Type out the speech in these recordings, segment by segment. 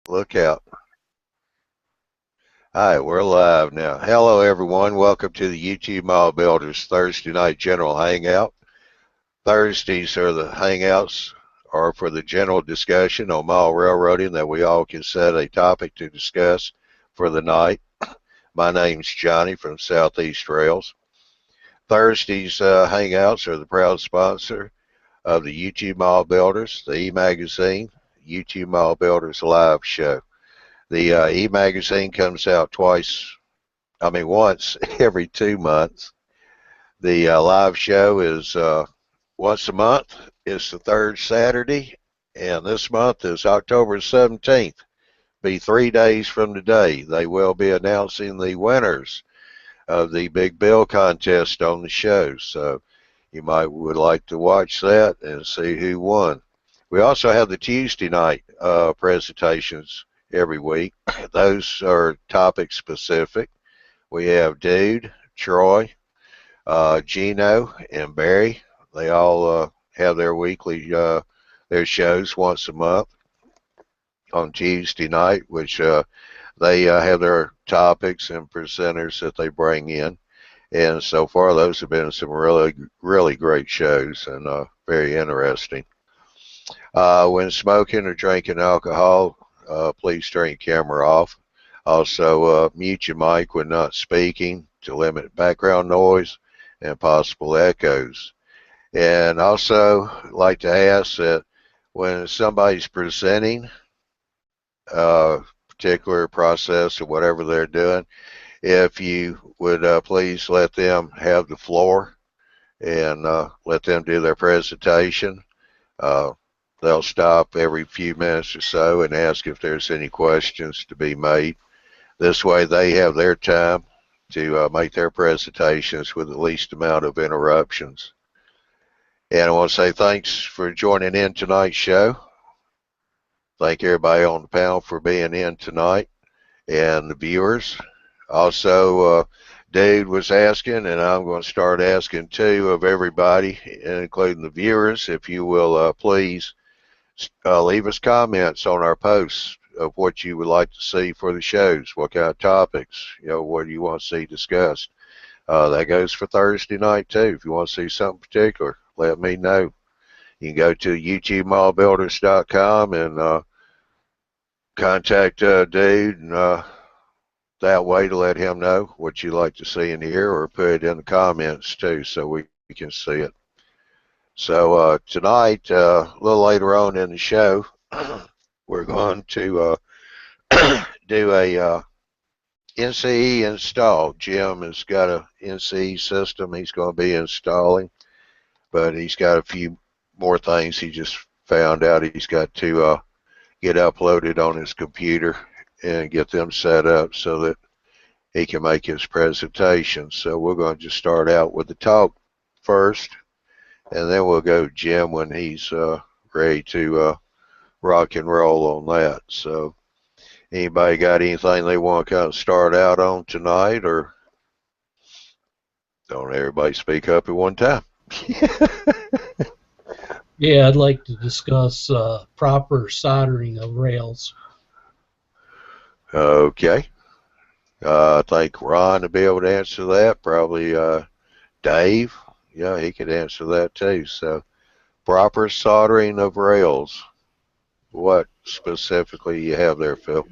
Look out. All right, we're live now. Hello, everyone. Welcome to the YouTube Mile Builders Thursday night general hangout. Thursdays are the hangouts are for the general discussion on mile railroading that we all can set a topic to discuss for the night. My name's Johnny from Southeast Rails. Thursdays hangouts are the proud sponsor of the YouTube Mile Builders, the e-magazine, YouTube Mile Builders live show. The e-magazine comes out once every 2 months. The live show is once a month. It's the third Saturday, and this month is October 17th. Be 3 days from today. They will be announcing the winners of the Big Bill contest on the show, so you would like to watch that and see who won. We also have the Tuesday night presentations every week. Those are topic specific. We have Dude, Troy, Gino, and Barry. They all have their weekly their shows once a month on Tuesday night, which they have their topics and presenters that they bring in. And so far, those have been some really great shows and very interesting. When smoking or drinking alcohol, please turn your camera off. Also, mute your mic when not speaking to limit background noise and possible echoes. And also, like to ask that when somebody's presenting a particular process or whatever they're doing, if you would please let them have the floor and let them do their presentation. They'll stop every few minutes or so and ask if there's any questions to be made. This way they have their time to make their presentations with the least amount of interruptions. And I want to say thanks for joining in tonight's show. Thank everybody on the panel for being in tonight and the viewers. Also, Dave was asking, and I'm going to start asking too of everybody, including the viewers, if you will please leave us comments on our posts of what you would like to see for the shows, what kind of topics, what do you want to see discussed. That goes for Thursday night too. If you want to see something particular, let me know. You can go to YouTubeMileBuilders.com and contact Dude and that way to let him know what you'd like to see in here, or put it in the comments too so we can see it. So tonight, a little later on in the show, we're going to do a NCE install. Jim has got a NCE system he's going to be installing, but he's got a few more things he just found out he's got to get uploaded on his computer and get them set up so that he can make his presentation. So we're going to just start out with the talk first, and then we'll go Jim when he's ready to rock and roll on that. So anybody got anything they want to kind of start out on tonight, or don't everybody speak up at one time? Yeah, I'd like to discuss proper soldering of rails. Okay. I think Ron will be able to answer that. Probably Dave. Yeah, he could answer that too. So, proper soldering of rails. What specifically you have there, Phil?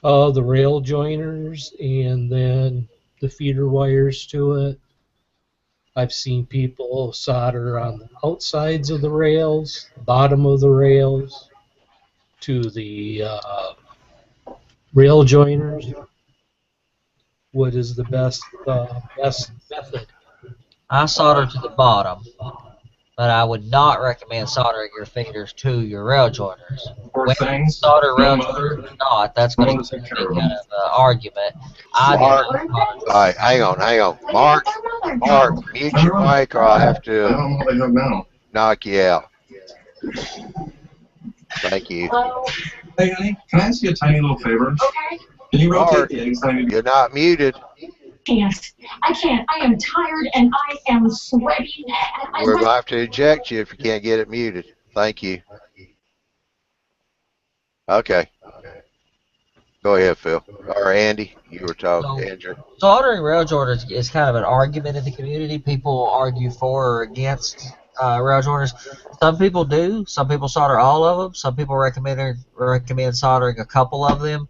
The rail joiners and then the feeder wires to it. I've seen people solder on the outsides of the rails, bottom of the rails, to the rail joiners. What is the best method? I solder to the bottom, but I would not recommend soldering your fingers to your rail joiners. Whether you solder rail joiners or not, that's going to be kind of an argument. Mark, all right, hang on. Mark, mute your mic or I'll have to knock you out. Thank you. Hey, honey, can I ask you a tiny little favor? Okay. Can you rotate Mark, the eggs? you're not muted. I can't. I am tired and I am sweaty. We're going to have to eject you if you can't get it muted. Thank you. Okay. Go ahead, Phil. Or Andy, you were talking. So Andrew. soldering rail joiners is kind of an argument in the community. People argue for or against rail joiners. Some people do. Some people solder all of them. Some people recommend soldering a couple of them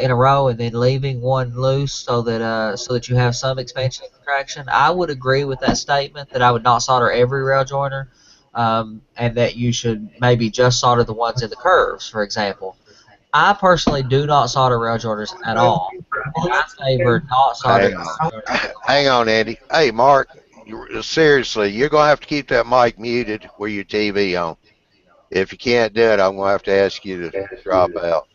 in a row and then leaving one loose so that you have some expansion and contraction. I would agree with that statement that I would not solder every rail joiner, and that you should maybe just solder the ones in the curves, for example. I personally do not solder rail joiners at all. I favor not soldering Hang on. rail joiners at Hang all. on, Andy. Hey, Mark, seriously, you're going to have to keep that mic muted with your TV on. If you can't do it, I'm going to have to ask you to drop out.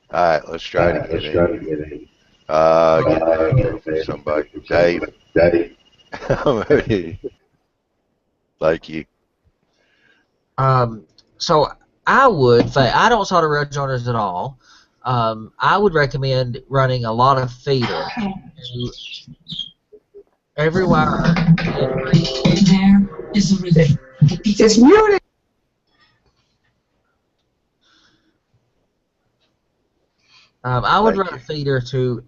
All right, let's try to get in. Get the info from somebody. Dave. Like you. So I don't solder rail joiners at all. I would recommend running a lot of feeder to every wire. There is a river. It's muted. I would Thank run a you. feeder to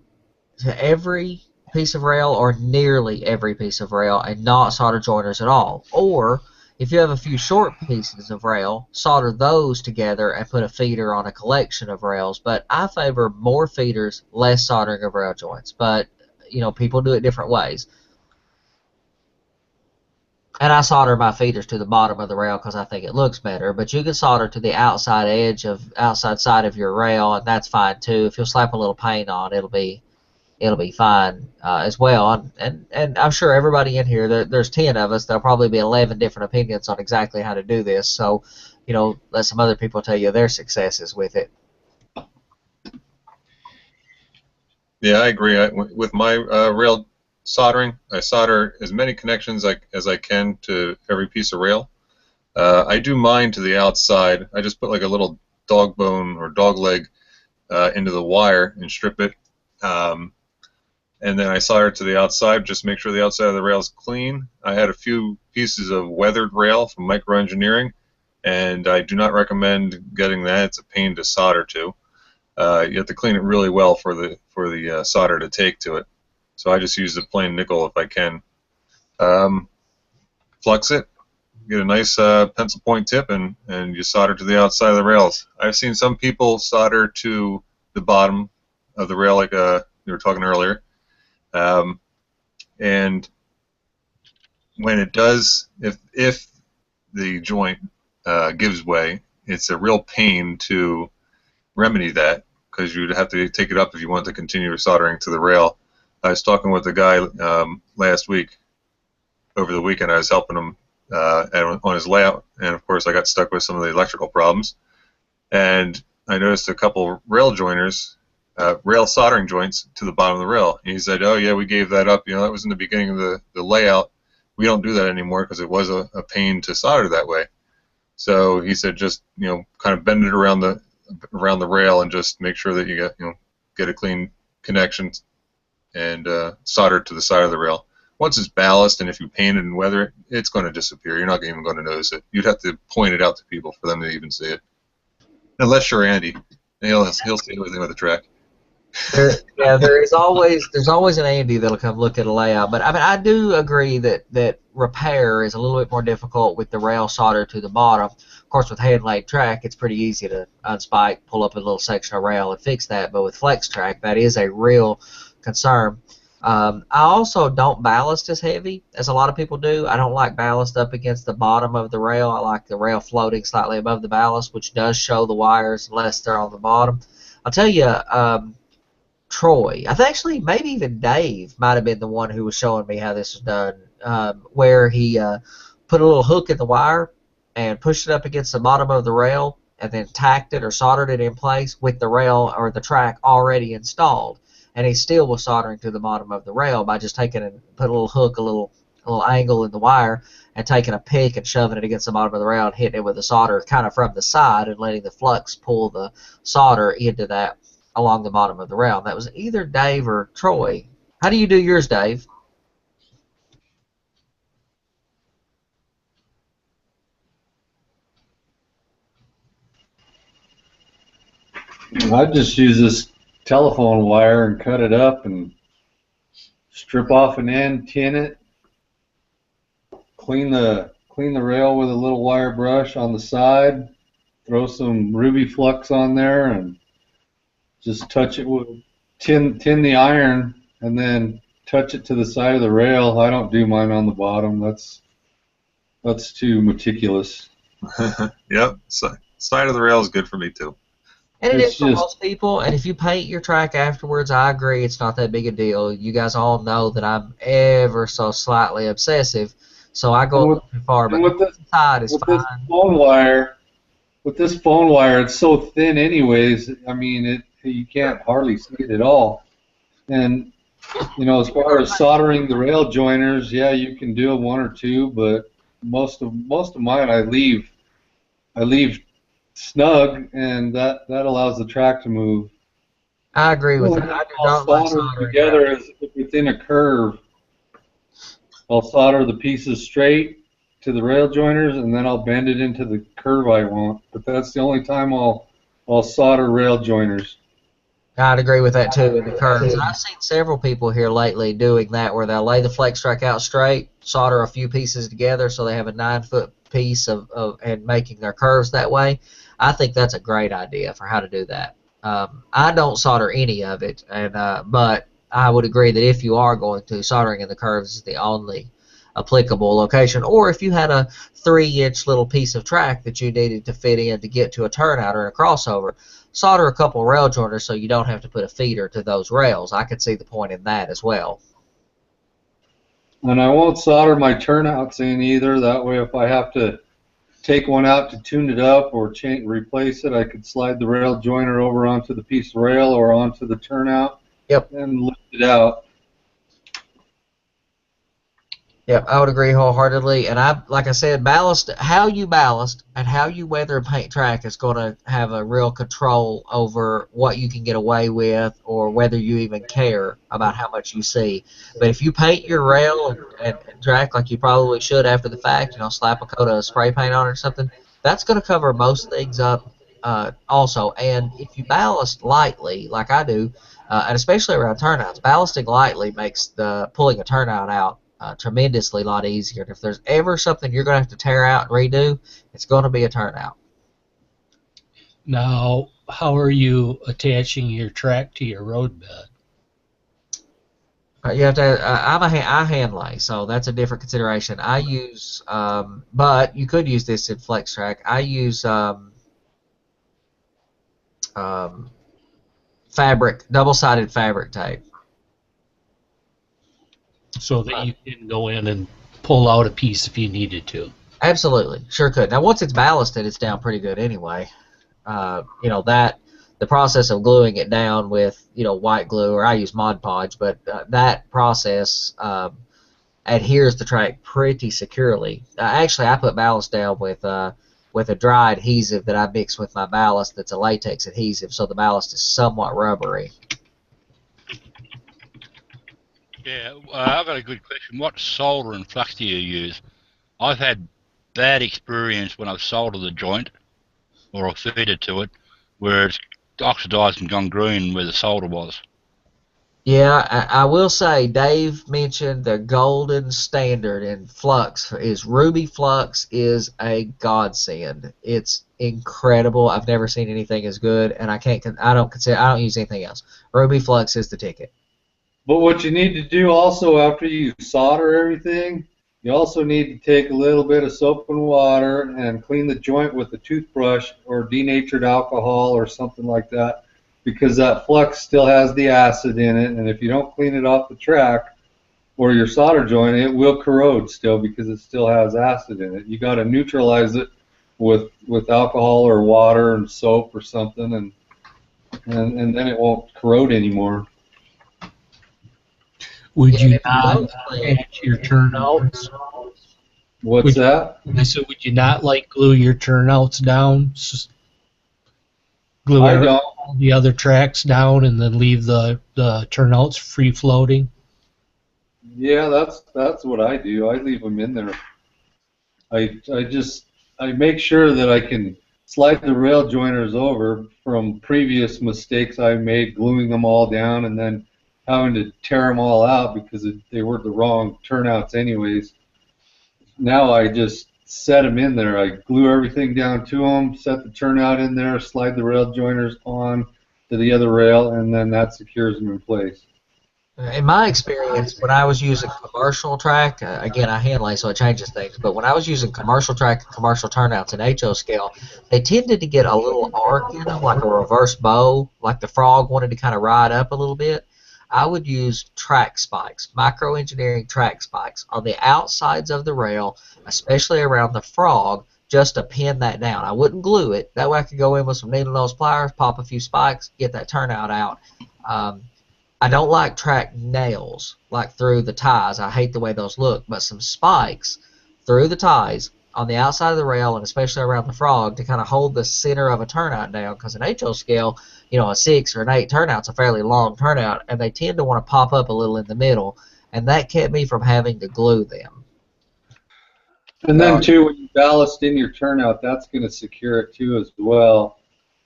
every piece of rail or nearly every piece of rail and not solder joiners at all. Or if you have a few short pieces of rail, solder those together and put a feeder on a collection of rails. But I favor more feeders, less soldering of rail joints. But people do it different ways. And I solder my feeders to the bottom of the rail because I think it looks better. But you can solder to the outside side of your rail, and that's fine too. If you'll slap a little paint on, it'll be fine as well. And I'm sure everybody in here, there's 10 of us. There'll probably be 11 different opinions on exactly how to do this. So, let some other people tell you their successes with it. Yeah, I agree. With my rail soldering, I solder as many connections as I can to every piece of rail. I do mine to the outside. I just put like a little dog bone or dog leg into the wire and strip it. And then I solder it to the outside, just make sure the outside of the rail is clean. I had a few pieces of weathered rail from microengineering, and I do not recommend getting that. It's a pain to solder to. You have to clean it really well for the solder to take to it. So I just use the plain nickel if I can. Flux it, get a nice pencil point tip, and you solder to the outside of the rails. I've seen some people solder to the bottom of the rail, like you were talking earlier. And when it does, if the joint gives way, it's a real pain to remedy that, because you'd have to take it up if you want to continue soldering to the rail. I was talking with a guy last week, over the weekend. I was helping him on his layout, and of course I got stuck with some of the electrical problems. And I noticed a couple rail joiners, rail soldering joints to the bottom of the rail. And he said, "Oh yeah, we gave that up. That was in the beginning of the layout. We don't do that anymore because it was a pain to solder that way." So he said, just kind of bend it around the rail and just make sure that you get a clean connection and solder to the side of the rail. Once it's ballast, and if you paint it and weather it, it's going to disappear. You're not even going to notice it. You'd have to point it out to people for them to even see it. Unless you're Andy, he'll see everything with the track. There's always an Andy that'll come look at a layout. But I mean, I do agree that repair is a little bit more difficult with the rail solder to the bottom. Of course, with hand laid track, it's pretty easy to unspike, pull up a little section of rail, and fix that. But with flex track, that is a real concern. I also don't ballast as heavy as a lot of people do. I don't like ballast up against the bottom of the rail. I like the rail floating slightly above the ballast, which does show the wires unless they're on the bottom. I'll tell you, Troy, I think actually maybe even Dave might have been the one who was showing me how this was done, where he put a little hook in the wire and pushed it up against the bottom of the rail and then tacked it or soldered it in place with the rail or the track already installed. And he still was soldering to the bottom of the rail by just taking and put a little hook, a little angle in the wire, and taking a pick and shoving it against the bottom of the rail and hitting it with the solder kind of from the side and letting the flux pull the solder into that along the bottom of the rail. That was either Dave or Troy How do you do yours, Dave? I just use this telephone wire and cut it up and strip off an end, tin it, clean the rail with a little wire brush on the side, throw some ruby flux on there, and just touch it with tin the iron, and then touch it to the side of the rail. I don't do mine on the bottom. That's too meticulous. Yep, side of the rail is good for me too. And it It's is for just- most people, and if you paint your track afterwards, I agree, it's not that big a deal. You guys all know that I'm ever so slightly obsessive, so I go a little too far, but And with the this, side is with fine. this phone wire, it's so thin anyways. I mean, you can't hardly see it at all. And as far as soldering the rail joiners, yeah, you can do one or two, but most of mine I leave snug, and that allows the track to move. I agree with Well, that. I do I'll not like solder soldering. together as if within a curve. I'll solder the pieces straight to the rail joiners, and then I'll bend it into the curve I want. But that's the only time I'll solder rail joiners. I'd agree with that too in the curves. And I've seen several people here lately doing that, where they'll lay the flex track out straight, solder a few pieces together so they have a 9-foot piece and making their curves that way. I think that's a great idea for how to do that. I don't solder any of it, but I would agree that if you are going to, soldering in the curves is the only applicable location. Or if you had a 3-inch little piece of track that you needed to fit in to get to a turnout or a crossover, solder a couple rail joiners so you don't have to put a feeder to those rails. I could see the point in that as well. And I won't solder my turnouts in either. That way, if I have to take one out to tune it up or replace it, I could slide the rail joiner over onto the piece of rail or onto the turnout. Yep. And lift it out. Yep, I would agree wholeheartedly. And like I said, how you ballast and how you weather and paint track is going to have a real control over what you can get away with, or whether you even care about how much you see. But if you paint your rail and track like you probably should after the fact, slap a coat of spray paint on it or something, that's going to cover most things up also. And if you ballast lightly, like I do, and especially around turnouts, ballasting lightly makes pulling a turnout out tremendously lot easier. And if there's ever something you're going to have to tear out and redo, it's going to be a turnout. Now, how are you attaching your track to your road bed? You have to. I hand lay, so that's a different consideration. I use, but you could use this in flex track. I use double-sided fabric tape. So that you can go in and pull out a piece if you needed to. Absolutely, sure could. Now, once it's ballasted, it's down pretty good anyway. The process of gluing it down with white glue, or I use Mod Podge, but that process adheres the track pretty securely. Actually, I put ballast down with a dry adhesive that I mix with my ballast. That's a latex adhesive, so the ballast is somewhat rubbery. Yeah, I've got a good question. What solder and flux do you use? I've had bad experience when I've soldered the joint, or I've fed it to it, where it's oxidized and gone green where the solder was. Yeah, I will say Dave mentioned the golden standard in flux is Ruby Flux is a godsend. It's incredible. I've never seen anything as good, and I don't use anything else. Ruby Flux is the ticket. But what you need to do also after you solder everything, you also need to take a little bit of soap and water and clean the joint with a toothbrush or denatured alcohol or something like that, because that flux still has the acid in it, and if you don't clean it off the track or your solder joint, it will corrode still because it still has acid in it. You got to neutralize it with alcohol or water and soap or something, and then it won't corrode anymore. Would you Yeah, not attach your turnouts? What's that? I said, would you not glue your turnouts down? Glue I don't. all the other tracks down and then leave the turnouts free floating? Yeah, that's what I do. I leave them in there. I make sure that I can slide the rail joiners over from previous mistakes I made, gluing them all down and then having to tear them all out because they were the wrong turnouts anyways. Now I just set them in there. I glue everything down to them, set the turnout in there, slide the rail joiners on to the other rail, and then that secures them in place. In my experience, when I was using commercial track, again, I hand lay, so it changes things, but when I was using commercial track and commercial turnouts in HO scale, they tended to get a little arc in them, like a reverse bow, like the frog wanted to kind of ride up a little bit. I would use track spikes, micro-engineering track spikes, on the outsides of the rail, especially around the frog, just to pin that down. I wouldn't glue it. That way I could go in with some needle nose pliers, pop a few spikes, get that turnout out. I don't like track nails, like through the ties. I hate the way those look. But some spikes through the ties on the outside of the rail and especially around the frog to kind of hold the center of a turnout down. Because in HO scale, a 6 or an 8 turnout's a fairly long turnout, and they tend to want to pop up a little in the middle. And that kept me from having to glue them. And then, too, when you ballast in your turnout, that's going to secure it, too, as well.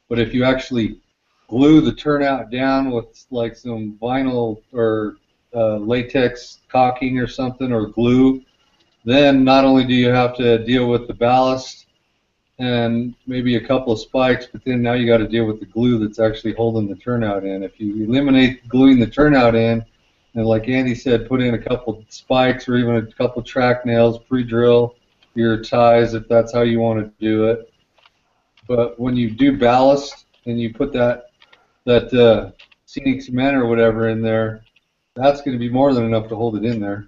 But if you actually glue the turnout down with like some vinyl or latex caulking or something, or glue, then not only do you have to deal with the ballast and maybe a couple of spikes, but then now you got to deal with the glue that's actually holding the turnout in. If you eliminate gluing the turnout in, and like Andy said, put in a couple spikes or even a couple track nails, pre-drill your ties if that's how you want to do it. But when you do ballast and you put that scenic cement or whatever in there, that's going to be more than enough to hold it in there.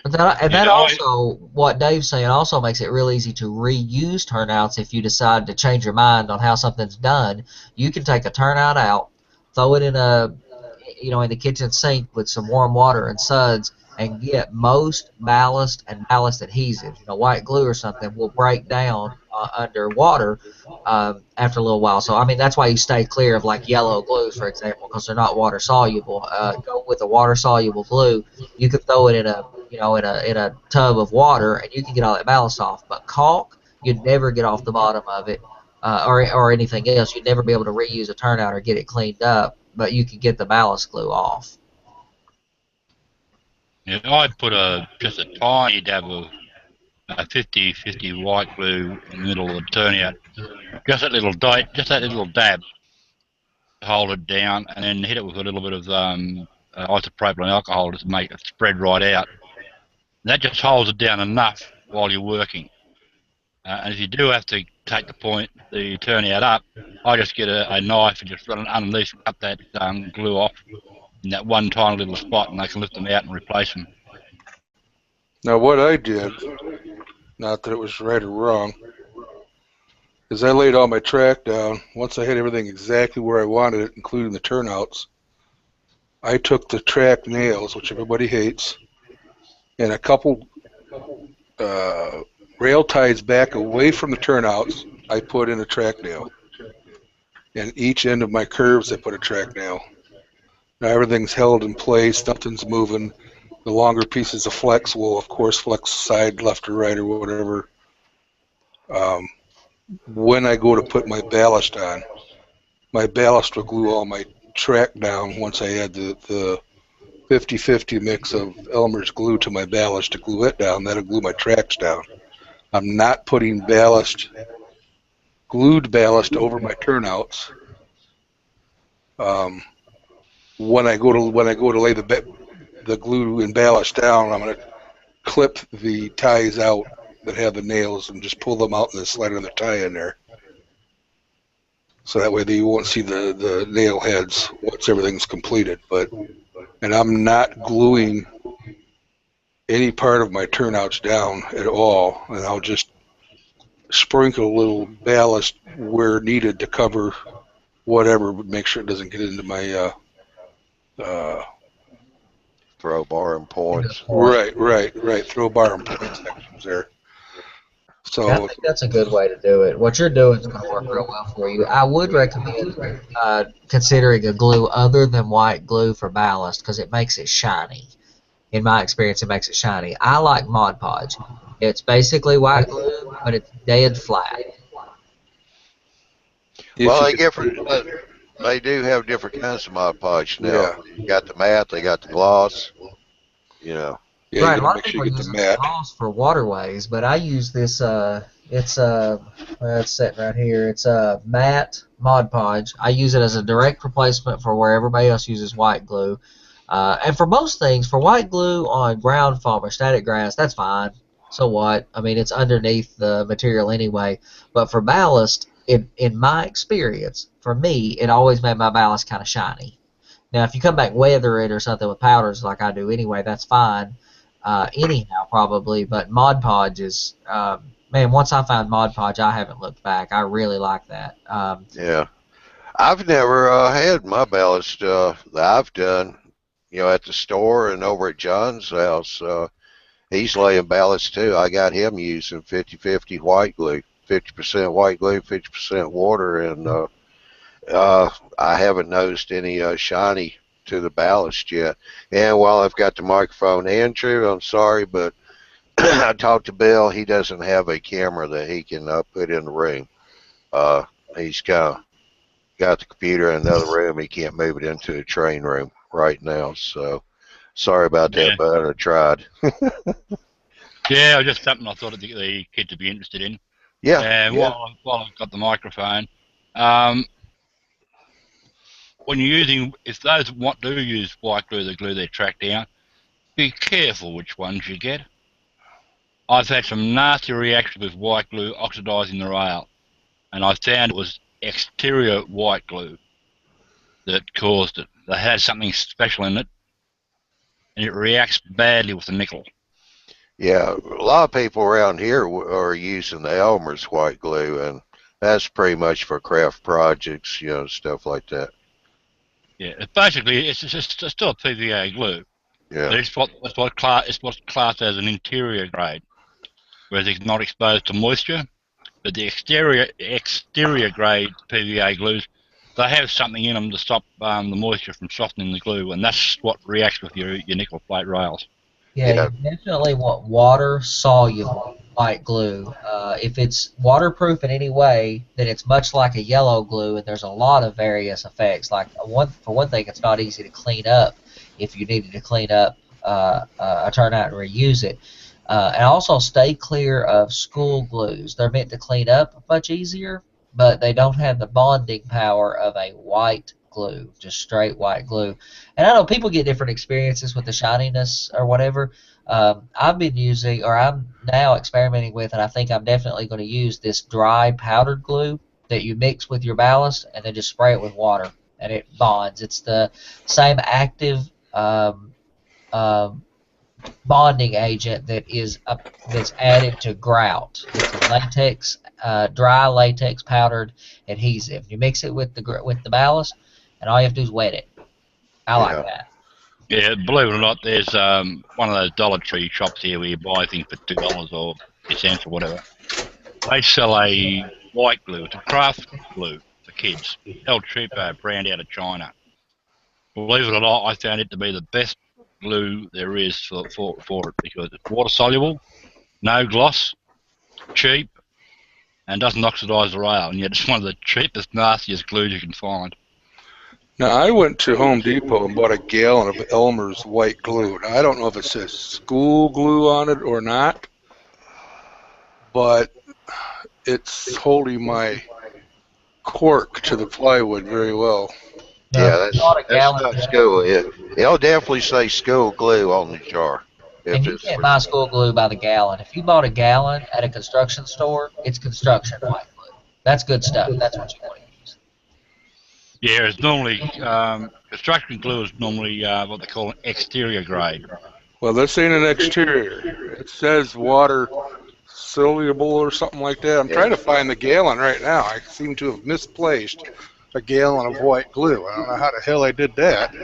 That also, what Dave's saying, also makes it real easy to reuse turnouts if you decide to change your mind on how something's done. You can take a turnout out, throw it in in the kitchen sink with some warm water and suds, and get most ballast and ballast adhesive. White glue or something will break down under water after a little while. So, I mean, that's why you stay clear of like yellow glues, for example, because they're not water soluble. Go with a water soluble glue. You can throw it in a tub of water, and you can get all that ballast off. But caulk, you'd never get off the bottom of it, or anything else. You'd never be able to reuse a turnout or get it cleaned up, but you can get the ballast glue off. Yeah, I'd put just a tiny dab of 50-50 white glue in the middle of the turnout. Just that little dab to hold it down, and then hit it with a little bit of isopropyl alcohol to make it spread right out. And that just holds it down enough while you're working. And if you do have to take the turnout up, I just get a knife and just run it underneath and cut that glue off in that one tiny little spot, and they can lift them out and replace them. Now what I did, not that it was right or wrong, is I laid all my track down. Once I had everything exactly where I wanted it, including the turnouts, I took the track nails, which everybody hates, and a couple rail ties back away from the turnouts, I put in a track nail. And each end of my curves, I put a track nail. Now everything's held in place, nothing's moving. The longer pieces of flex will, of course, flex side, left or right or whatever. When I go to put my ballast on, my ballast will glue all my track down once I add the 50-50 mix of Elmer's glue to my ballast to glue it down. That'll glue my tracks down. I'm not putting glued ballast over my turnouts. When I go to lay the glue and ballast down, I'm going to clip the ties out that have the nails and just pull them out and then slide another tie in there. So that way you won't see the nail heads once everything's completed. And I'm not gluing any part of my turnouts down at all, and I'll just sprinkle a little ballast where needed to cover whatever, but make sure it doesn't get into my throw bar and points. Right. Throw bar and point sections there. So I think that's a good way to do it. What you're doing is going to work real well for you. I would recommend considering a glue other than white glue for ballast because it makes it shiny. in my experience, it makes it shiny. I like Mod Podge. It's basically white glue, but it's dead flat. Well, If they you different. They do have different kinds of Mod Podge now. Yeah. You got the matte, they got the gloss. You know. Yeah, Right, you a gotta lot of make sure people you are get the using matte. gloss for waterways, but I use this. It's well, it's sitting right here. It's a matte Mod Podge. I use it as a direct replacement for where everybody else uses white glue. And for most things, for white glue on ground foam or static grass, that's fine. So what? I mean, it's underneath the material anyway. But for ballast, in my experience, for me, it always made my ballast kind of shiny. Now, if you come back weather it or something with powders like I do anyway, that's fine. Anyhow, probably. But Mod Podge is, man, once I found Mod Podge, I haven't looked back. I really like that. Yeah. I've never had my ballast that I've done, at the store and over at John's house. He's laying ballast too. I got him using 50-50 white glue, 50% white glue, 50% water, and I haven't noticed any shiny to the ballast yet. And while I've got the microphone, Andrew, I'm sorry, but I talked to Bill. He doesn't have a camera that he can put in the room. He's kind of got the computer in another room. He can't move it into a train room right now. So sorry about that, but I tried. Yeah, just something I thought the kids would be interested in. Yeah. And Yeah. while I've got the microphone, when you're using, if those do use white glue, the glue they track down, be careful which ones you get. I've had some nasty reactions with white glue oxidizing the rail, and I found it was exterior white glue that caused it. They had something special in it, and it reacts badly with the nickel. Yeah, a lot of people around here are using the Elmer's white glue, and that's pretty much for craft projects, stuff like that. Yeah, basically it's still a PVA glue. Yeah. But it's what's classed as an interior grade, whereas it's not exposed to moisture. But the exterior grade PVA glues, they have something in them to stop the moisture from softening the glue, and that's what reacts with your nickel plate rails. Yeah, you definitely want water soluble white glue. If it's waterproof in any way, then it's much like a yellow glue, and there's a lot of various effects. Like for one thing, it's not easy to clean up if you needed to clean up a turnout and reuse it. And also stay clear of school glues. They're meant to clean up much easier, but they don't have the bonding power of a white glue, just straight white glue. And I know people get different experiences with the shininess or whatever. I've been using, or I'm now experimenting with, and I think I'm definitely going to use this dry powdered glue that you mix with your ballast and then just spray it with water, and it bonds. It's the same active bonding agent that's added to grout. It's a latex, dry latex powdered adhesive. You mix it with the ballast, and all you have to do is wet it. I like that. Yeah, believe it or not, there's one of those Dollar Tree shops here where you buy things for $2 or 50 cents or whatever. They sell a white glue. It's a craft glue for kids. El Cheapo, brand out of China. Believe it or not, I found it to be the best glue there is for it because it's water soluble, no gloss, cheap, and doesn't oxidize the rail. And yet it's one of the cheapest, nastiest glues you can find. Now, I went to Home Depot and bought a gallon of Elmer's white glue. Now, I don't know if it says school glue on it or not, but it's holding my cork to the plywood very well. Yeah, that's not school. It'll definitely say school glue on the jar. And you can't buy school glue by the gallon. If you bought a gallon at a construction store, it's construction white glue. That's good stuff. That's what you want to use. Yeah, it's normally construction glue is normally what they call an exterior grade. Well, this ain't an exterior. It says water soluble or something like that. I'm trying to find the gallon right now. I seem to have misplaced a gallon of white glue. I don't know how the hell I did that.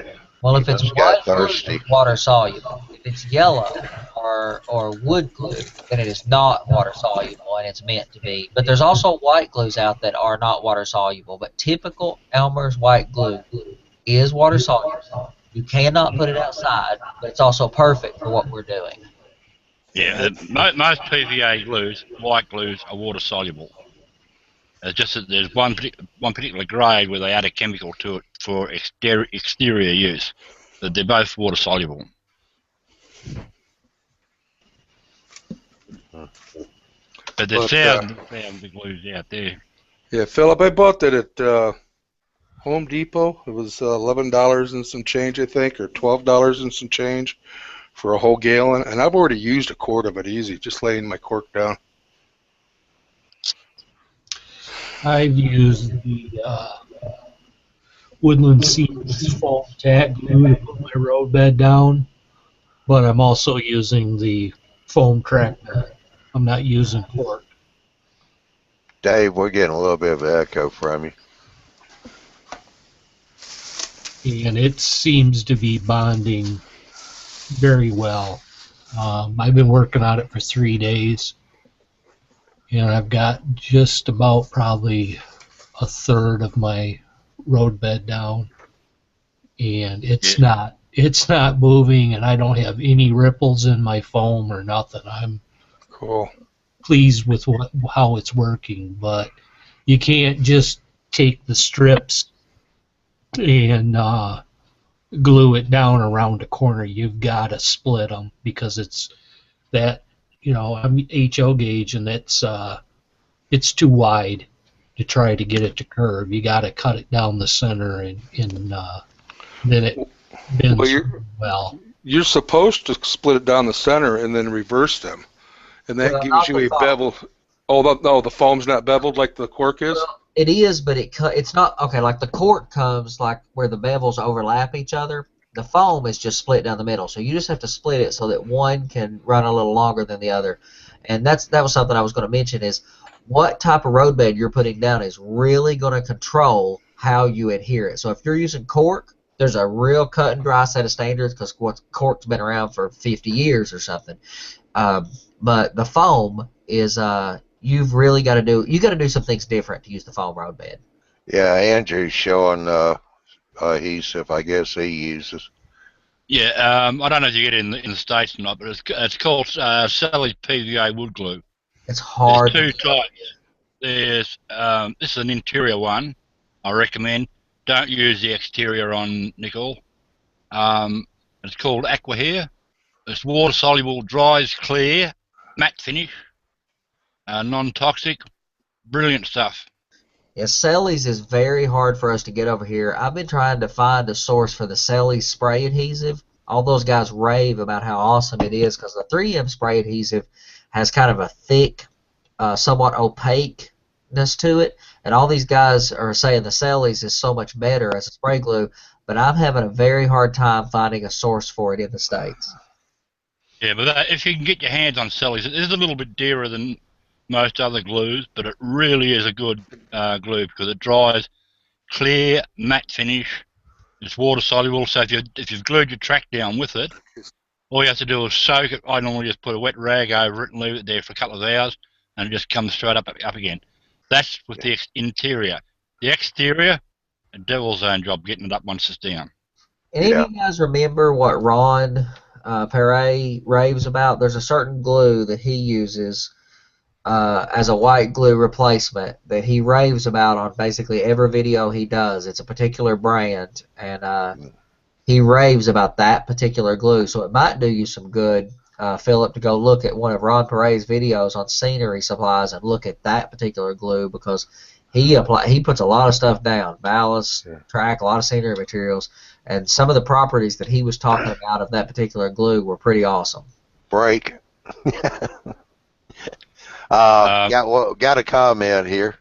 Well, if it's white glue, it's water soluble. If it's yellow or wood glue, then it is not water soluble, and it's meant to be. But there's also white glues out that are not water soluble. But typical Elmer's white glue is water soluble. You cannot put it outside, but it's also perfect for what we're doing. Yeah, most PVA glues, white glues, are water soluble. It's just that there's one particular grade where they add a chemical to it for exterior use. But they're both water soluble. But there's thousands of glues out there. Yeah, Philip, I bought that at Home Depot. It was $11 and some change, I think, or $12 and some change for a whole gallon. And I've already used a quart of it easy, just laying my cork down. I've used the Woodland Seeds foam tack glue to put my road bed down, but I'm also using the foam track bed. I'm not using cork. Dave, we're getting a little bit of echo from you. And it seems to be bonding very well. I've been working on it for 3 days, and I've got just about probably a third of my road bed down, and it's not moving, and I don't have any ripples in my foam or nothing. I'm Cool. pleased with how it's working, but you can't just take the strips and glue it down around a corner. You've got to split them because it's that, I'm HO gauge, and it's too wide to try to get it to curve. You got to cut it down the center, and then it bends well. You're supposed to split it down the center and then reverse them, and that gives you a bevel. Oh, no, the foam's not beveled like the cork is? Well, it is, but it's not. Okay, like the cork comes like where the bevels overlap each other. The foam is just split down the middle, so you just have to split it so that one can run a little longer than the other. And that was something I was going to mention is what type of road bed you're putting down is really going to control how you adhere it. So if you're using cork, there's a real cut and dry set of standards because cork's been around for 50 years or something. But the foam is you've really got to do some things different to use the foam road bed. Yeah, Andrew's showing adhesive, I guess he uses. Yeah, I don't know if you get it in the States or not, but it's called Sally's PVA wood glue. It's hard. There's two types. There's this is an interior one. I recommend. Don't use the exterior on nickel. It's called Aqua Hair. It's water soluble, dries clear, matte finish, non-toxic, brilliant stuff. Yeah, Selleys is very hard for us to get over here. I've been trying to find a source for the Selleys spray adhesive. All those guys rave about how awesome it is because the 3M spray adhesive has kind of a thick, somewhat opaqueness to it. And all these guys are saying the Selleys is so much better as a spray glue, but I'm having a very hard time finding a source for it in the States. Yeah, but if you can get your hands on Selleys, it is a little bit dearer than most other glues, but it really is a good glue because it dries clear, matte finish. It's water soluble, so if you've glued your track down with it, all you have to do is soak it. I normally just put a wet rag over it and leave it there for a couple of hours, and it just comes straight up again. That's with the interior. The exterior, a devil's own job getting it up once it's down. Any of you guys remember what Ron Perret raves about? There's a certain glue that he uses as a white glue replacement that he raves about on basically every video he does. It's a particular brand, and he raves about that particular glue. So it might do you some good, Philip, to go look at one of Ron Perret's videos on scenery supplies and look at that particular glue because he puts a lot of stuff down, ballast, track, a lot of scenery materials, and some of the properties that he was talking about of that particular glue were pretty awesome. Break. Got a comment here.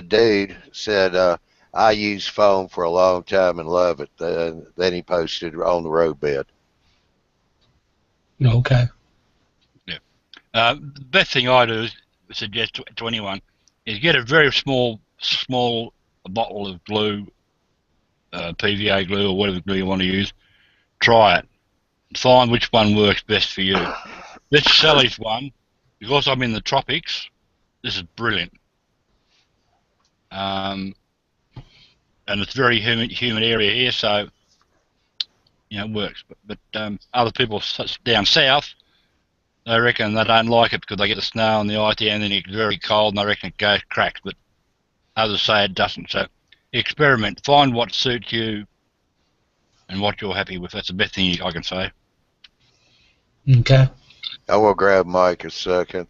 Dude said, I used foam for a long time and love it. Then he posted on the road bed. Okay. Yeah. The best thing I do is suggest to anyone is get a very small bottle of glue, PVA glue or whatever glue you want to use. Try it. Find which one works best for you. This Sally's one, because I'm in the tropics, this is brilliant. And it's very humid area here, so works. But other people down south, they reckon they don't like it because they get the snow and the ice there, and then it's very cold, and they reckon it goes cracks. But others say it doesn't. So experiment, find what suits you and what you're happy with. That's the best thing I can say. Okay. I will grab Mike a second.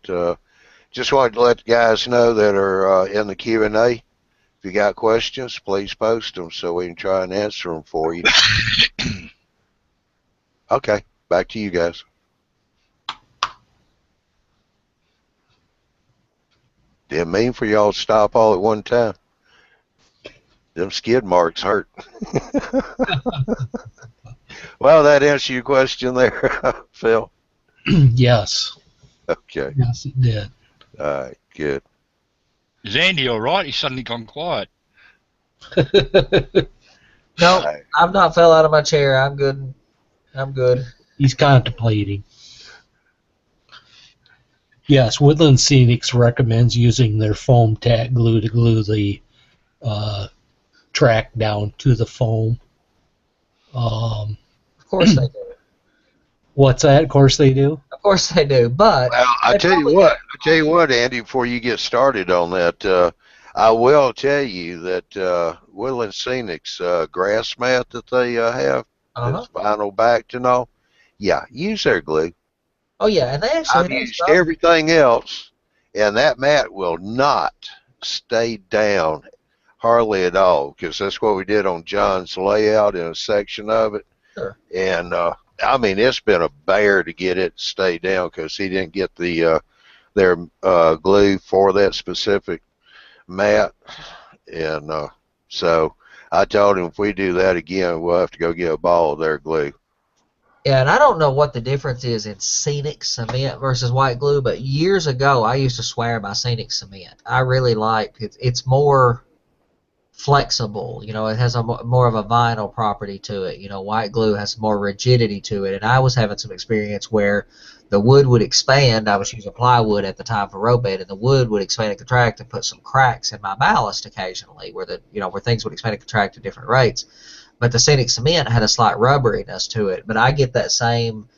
Just wanted to let the guys know that are in the Q&A. If you got questions, please post them so we can try and answer them for you. Okay, back to you guys. Didn't mean for y'all to stop all at one time. Them skid marks hurt. Well, that answers your question there, Phil. Yes. Okay. Yes, it did. All right, good. Is Andy all right? He's suddenly gone quiet. No, Right. I've not fell out of my chair. I'm good. I'm good. He's contemplating. Yes, Woodland Scenics recommends using their foam tack glue to glue the track down to the foam. Of course they do. What's that? Of course they do. Of course they do. But Well, I tell you what, Andy. Before you get started on that, I will tell you that Woodland Scenics grass mat that they have, this vinyl backed and all. Yeah, use their glue. Oh yeah, and they actually I've used everything else, and that mat will not stay down hardly at all, because that's what we did on John's layout in a section of it. Sure. And I mean, it's been a bear to get it to stay down because he didn't get the their glue for that specific mat, and so I told him if we do that again, we'll have to go get a ball of their glue. Yeah, and I don't know what the difference is in scenic cement versus white glue, but years ago I used to swear by scenic cement. I really liked it. It's more flexible. You know, it has a more of a vinyl property to it. You know, white glue has more rigidity to it. And I was having some experience where the wood would expand. I was using plywood at the time for road bed, and the wood would expand and contract and put some cracks in my ballast occasionally, where where things would expand and contract at different rates. But the scenic cement had a slight rubberiness to it. But I get that same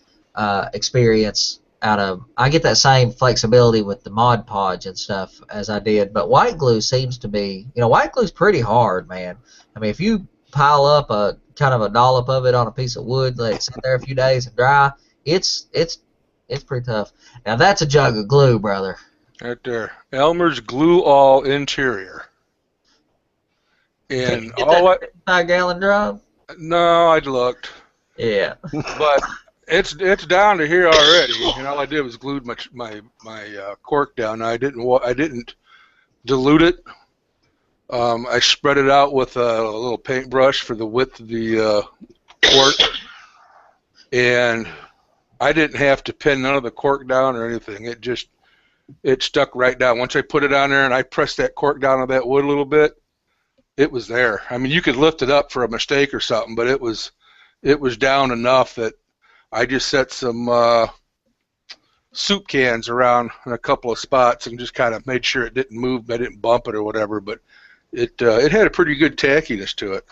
experience I get that same flexibility with the Mod Podge and stuff as I did. But white glue seems to be, white glue's pretty hard, man. I mean, if you pile up a kind of a dollop of it on a piece of wood, let it sit there a few days and dry, it's pretty tough. Now that's a jug of glue, brother. Right there. Elmer's Glue All Interior. And all that 5-gallon drum? No, I looked. Yeah. But it's down to here already, and all I did was glued my cork down. I didn't dilute it. I spread it out with a little paintbrush for the width of the cork, and I didn't have to pin none of the cork down or anything. It stuck right down. Once I put it on there and I pressed that cork down on that wood a little bit, it was there. I mean, you could lift it up for a mistake or something, but it was down enough that I just set some soup cans around in a couple of spots and just kind of made sure it didn't move, I didn't bump it or whatever, but it had a pretty good tackiness to it.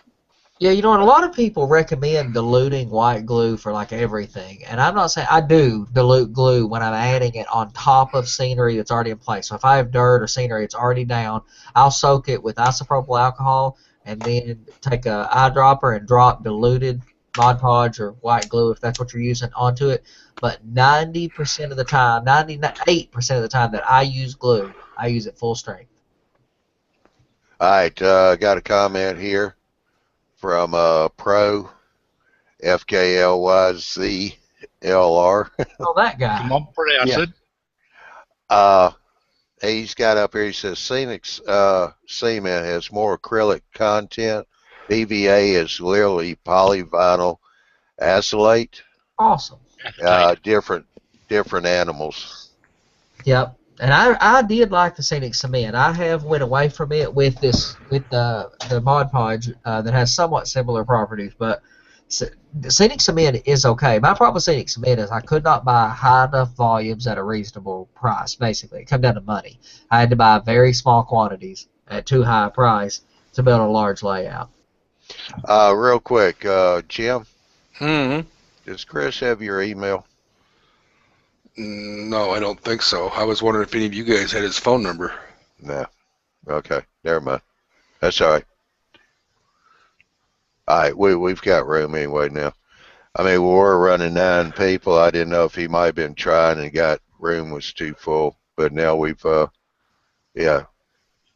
Yeah, you know what? A lot of people recommend diluting white glue for like everything, and I'm not saying I do dilute glue when I'm adding it on top of scenery that's already in place. So if I have dirt or scenery that's already down, I'll soak it with isopropyl alcohol and then take a eyedropper and drop diluted Mod Podge or white glue, if that's what you're using, onto it. But 90% of the time, 98% of the time that I use glue, I use it full strength. All right, got a comment here from Pro FKLYZLR. Oh, that guy. Come on, pronounce it. He's got up here, he says Scenic cement has more acrylic content. PVA is literally polyvinyl acylate. Awesome. Different animals. Yep. And I did like the Scenic cement. I have went away from it with the Mod Podge that has somewhat similar properties, but the Scenic cement is okay. My problem with Scenic cement is I could not buy high enough volumes at a reasonable price. Basically, it come down to money. I had to buy very small quantities at too high a price to build a large layout. Real quick, Jim, Mm-hmm. Does Chris have your email? No, I don't think so. I was wondering if any of you guys had his phone number. No. Okay, never mind. That's all right. All right, we've got room anyway now. I mean, we were running 9 people. I didn't know if he might have been trying and got room was too full, but now we've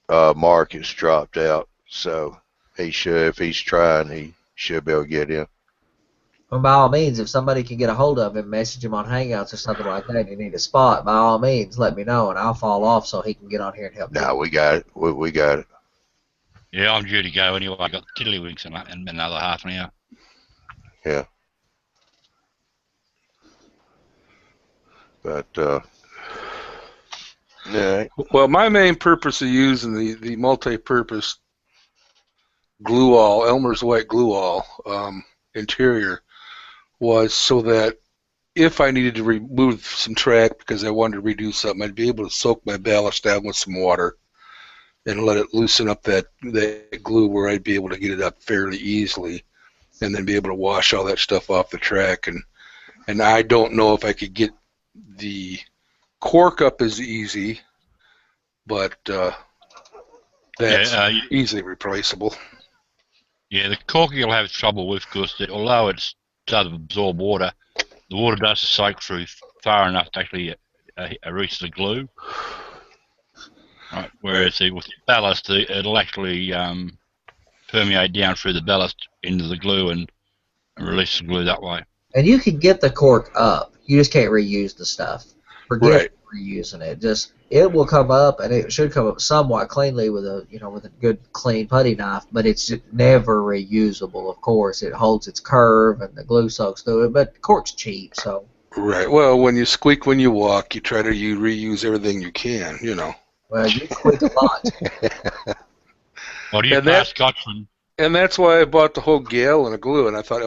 Mark has dropped out, so he should, if he's trying, he should be able to get in. Well, by all means, if somebody can get a hold of him, message him on Hangouts or something like that, and you need a spot, by all means, let me know, and I'll fall off so he can get on here and help No, you. we got it. We got it. Yeah, I'm due to go anyway. I got tiddlywinks in another half an hour. Yeah. But yeah. Well, my main purpose of using the multi-purpose glue all, Elmer's white glue all interior, was so that if I needed to remove some track because I wanted to redo something, I'd be able to soak my ballast down with some water and let it loosen up that glue where I'd be able to get it up fairly easily and then be able to wash all that stuff off the track. And I don't know if I could get the cork up as easy, but that's easily replaceable. Yeah, the cork you'll have trouble with because although it does absorb water, the water does soak through far enough to actually reach the glue. Right, whereas with the ballast, it'll actually permeate down through the ballast into the glue and release the glue that way. And you can get the cork up. You just can't reuse the stuff. Forget Right. reusing it. Just it will come up, and it should come up somewhat cleanly with a good clean putty knife. But it's just never reusable. Of course, it holds its curve, and the glue soaks through it. But cork's cheap, so. Right. Well, when you squeak when you walk, you try to reuse everything you can. Well, you squeak a lot. Well, do you pass Scotland? And that's why I bought the whole gallon of glue. And I thought,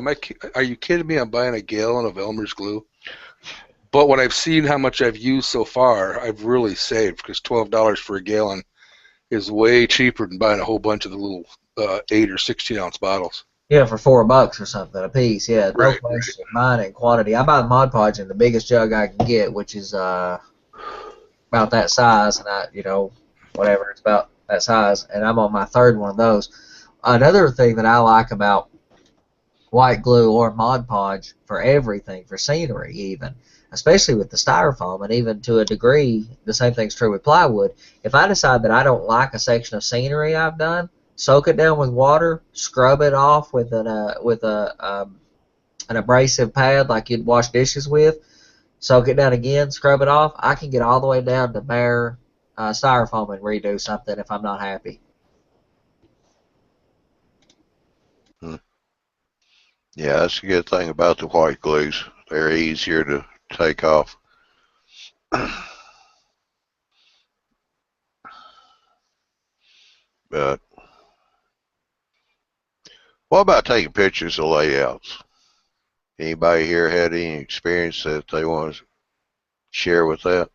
are you kidding me? I'm buying a gallon of Elmer's glue. But when I've seen how much I've used so far, I've really saved because $12 for a gallon is way cheaper than buying a whole bunch of the little 8 or 16-ounce bottles. Yeah, for $4 or something a piece. Yeah, no Right. question. Mine in quantity. I buy the Mod Podge in the biggest jug I can get, which is about that size, and whatever, it's about that size, and I'm on my 3rd one of those. Another thing that I like about white glue or Mod Podge for everything, for scenery even, especially with the styrofoam, and even to a degree, the same thing's true with plywood. If I decide that I don't like a section of scenery I've done, soak it down with water, scrub it off with an abrasive pad like you'd wash dishes with, soak it down again, scrub it off. I can get all the way down to bare styrofoam and redo something if I'm not happy. Yeah, that's a good thing about the white glues. They're easier to take off. But what about taking pictures of layouts? Anybody here had any experience that they want to share with that?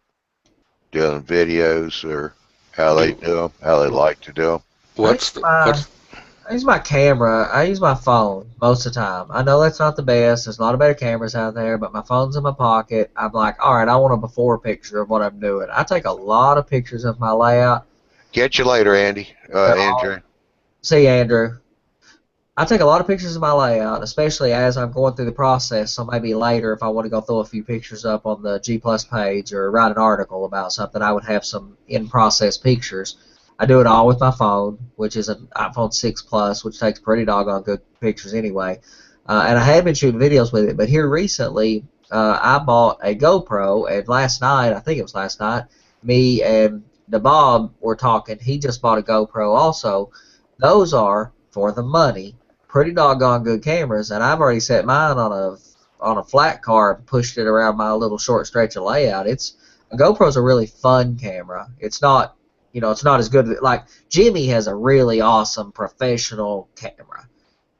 Doing videos or how they do them, how they like to do them? I use my camera. I use my phone most of the time. I know that's not the best. There's a lot of better cameras out there, but my phone's in my pocket. I'm like, all right, I want a before picture of what I'm doing. I take a lot of pictures of my layout. Catch you later, Andy. Andrew. See you, Andrew. I take a lot of pictures of my layout, especially as I'm going through the process. So maybe later, if I want to go throw a few pictures up on the G Plus page or write an article about something, I would have some in-process pictures. I do it all with my phone, which is an iPhone 6 Plus, which takes pretty doggone good pictures anyway. And I had been shooting videos with it, but here recently, I bought a GoPro, and last night, I think it was last night, me and the Bob were talking. He just bought a GoPro also. Those are, for the money, pretty doggone good cameras, and I've already set mine on a flat car and pushed it around my little short stretch of layout. A GoPro's a really fun camera. It's not, it's not as good. Like Jimmy has a really awesome professional camera.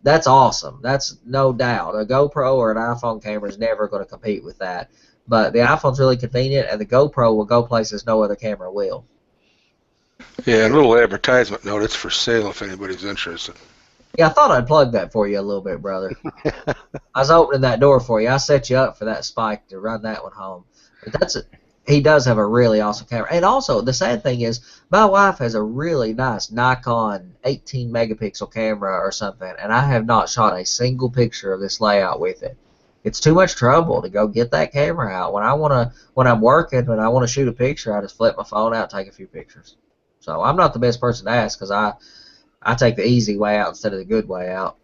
That's awesome. That's no doubt. A GoPro or an iPhone camera is never going to compete with that. But the iPhone's really convenient, and the GoPro will go places no other camera will. Yeah, a little advertisement note. It's for sale if anybody's interested. Yeah, I thought I'd plug that for you a little bit, brother. I was opening that door for you. I set you up for that spike to run that one home. But he does have a really awesome camera. And also, the sad thing is, my wife has a really nice Nikon 18 megapixel camera or something, and I have not shot a single picture of this layout with it. It's too much trouble to go get that camera out. When I'm working and I want to shoot a picture, I just flip my phone out and take a few pictures. So I'm not the best person to ask because I take the easy way out instead of the good way out.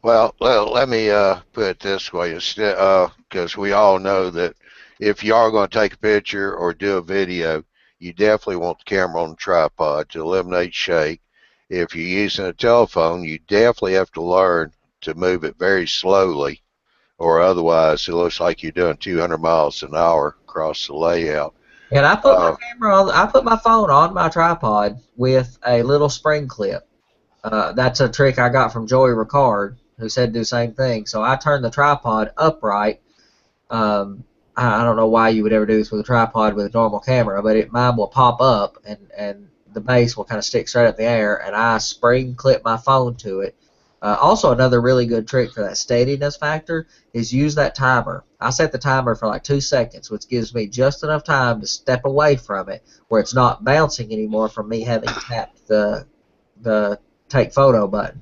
Well, let me put it this way, because we all know that if you are going to take a picture or do a video, you definitely want the camera on the tripod to eliminate shake. If you're using a telephone, you definitely have to learn to move it very slowly, or otherwise it looks like you're doing 200 miles an hour across the layout. And I put my camera on. I put my phone on my tripod with a little spring clip. That's a trick I got from Joey Ricard, who said do the same thing. So I turned the tripod upright. I don't know why you would ever do this with a tripod with a normal camera, but mine will pop up and the base will kind of stick straight up in the air, and I spring clip my phone to it. Also, another really good trick for that steadiness factor is use that timer. I set the timer for like 2 seconds, which gives me just enough time to step away from it where it's not bouncing anymore from me having tapped the take photo button.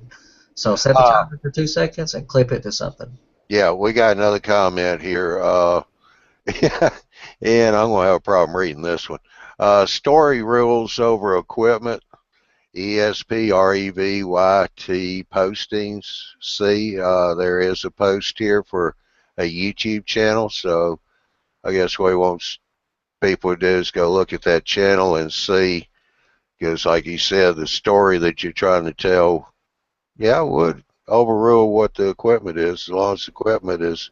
So set the timer for 2 seconds and clip it to something. Yeah, we got another comment here. And I'm going to have a problem reading this one. Story rules over equipment. ESPREVYT postings. See, there is a post here for a YouTube channel, so I guess what he wants people to do is go look at that channel and see, because like he said, the story that you're trying to tell, yeah, would overrule what the equipment is, as long as the equipment is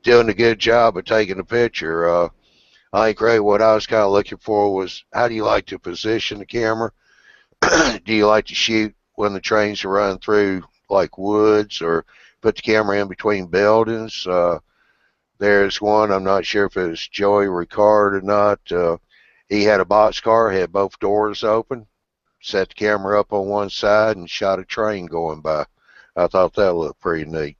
doing a good job of taking a picture. I think, Ray, what I was kind of looking for was, how do you like to position the camera? Do you like to shoot when the trains are running through like woods, or put the camera in between buildings? There's one, I'm not sure if it was Joey Ricard or not. He had a boxcar, had both doors open, set the camera up on one side and shot a train going by. I thought that looked pretty neat.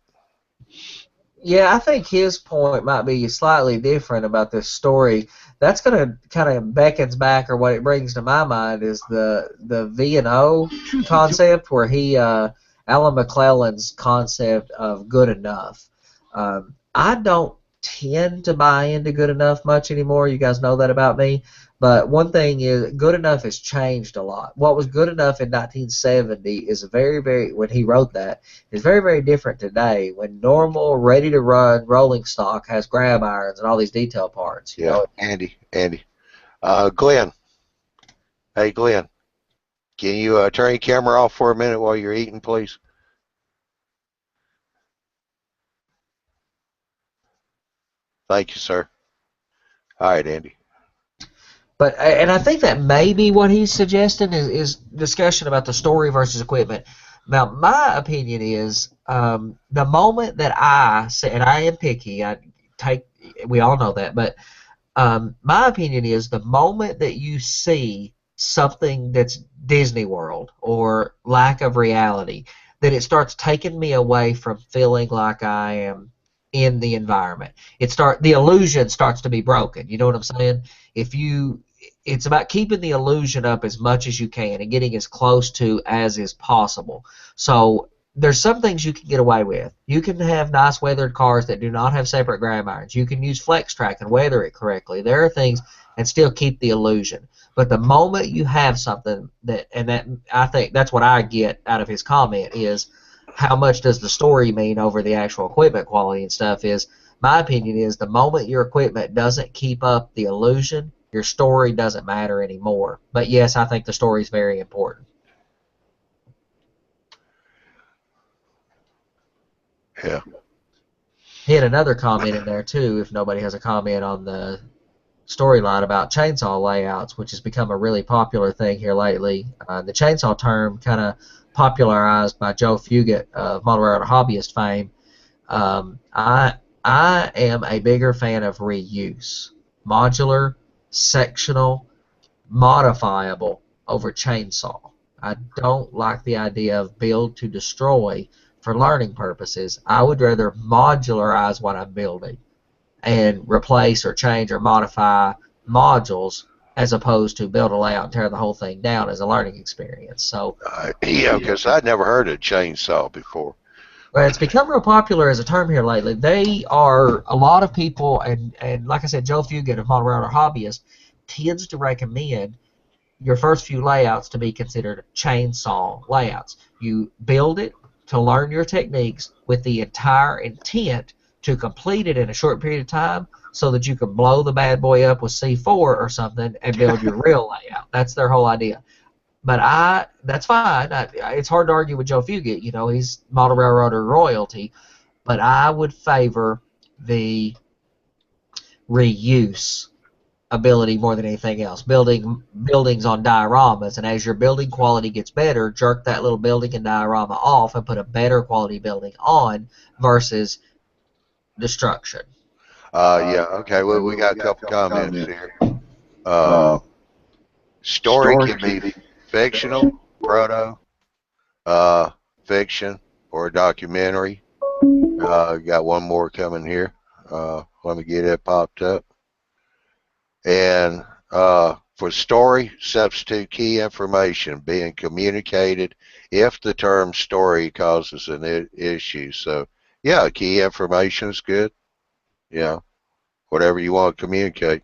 Yeah, I think his point might be slightly different about this story. That's going to kind of beckons back, or what it brings to my mind is the V&O concept, where Alan McClellan's concept of good enough. I don't tend to buy into good enough much anymore. You guys know that about me. But one thing is, good enough has changed a lot. What was good enough in 1970 is when he wrote that, is very, very different today, when normal, ready-to-run rolling stock has grab irons and all these detail parts. You know? Andy. Glenn. Hey, Glenn. Can you turn your camera off for a minute while you're eating, please? Thank you, sir. All right, Andy. And I think that maybe what he's suggesting is discussion about the story versus equipment. Now, my opinion is the moment that I say, and I am picky, we all know that, but my opinion is the moment that you see something that's Disney World or lack of reality, that it starts taking me away from feeling like I am in the environment. The illusion starts to be broken. You know what I'm saying? It's about keeping the illusion up as much as you can and getting as close to as is possible. So there's some things you can get away with. You can have nice weathered cars that do not have separate grab irons. You can use flex track and weather it correctly. There are things and still keep the illusion. But the moment you have something that I think that's what I get out of his comment is, how much does the story mean over the actual equipment quality and stuff, is my opinion is the moment your equipment doesn't keep up the illusion, your story doesn't matter anymore. But yes, I think the story is very important. Yeah. He had another comment in there too, if nobody has a comment on the storyline about chainsaw layouts, which has become a really popular thing here lately. The chainsaw term kind of popularized by Joe Fugit of Model Railroad Hobbyist fame. I am a bigger fan of reuse. Modular, sectional, modifiable over chainsaw. I don't like the idea of build to destroy for learning purposes. I would rather modularize what I'm building and replace or change or modify modules as opposed to build a layout and tear the whole thing down as a learning experience. So Yeah, because I'd never heard of chainsaw before. well, it's become real popular as a term here lately. They are a lot of people, and like I said, Joe Fugit of Model Router Hobbyist tends to recommend your first few layouts to be considered chainsaw layouts. You build it to learn your techniques with the entire intent to complete it in a short period of time so that you can blow the bad boy up with C4 or something and build your real layout. That's their whole idea. But that's fine. It's hard to argue with Joe Fugit. You know, he's model railroader royalty. But I would favor the reuse ability more than anything else. Buildings on dioramas, and as your building quality gets better, jerk that little building and diorama off and put a better quality building on versus destruction. Yeah, okay, well, we got a couple comments here. Story can be fictional, proto, fiction, or documentary. Got one more coming here. Let me get it popped up. And for story, substitute key information being communicated if the term story causes an issue. So, yeah, key information is good. Yeah, whatever you want to communicate.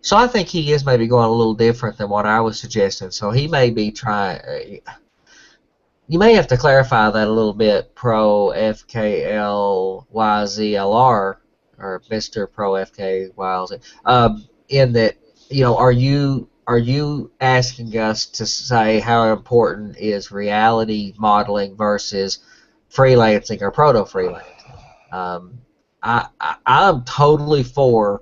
So I think he is maybe going a little different than what I was suggesting. So he may be trying. You may have to clarify that a little bit, Pro FKLYZLR or Mr. Pro FKYLZ. In that, you know, are you asking us to say how important is reality modeling versus freelancing or proto freelancing? I'm totally for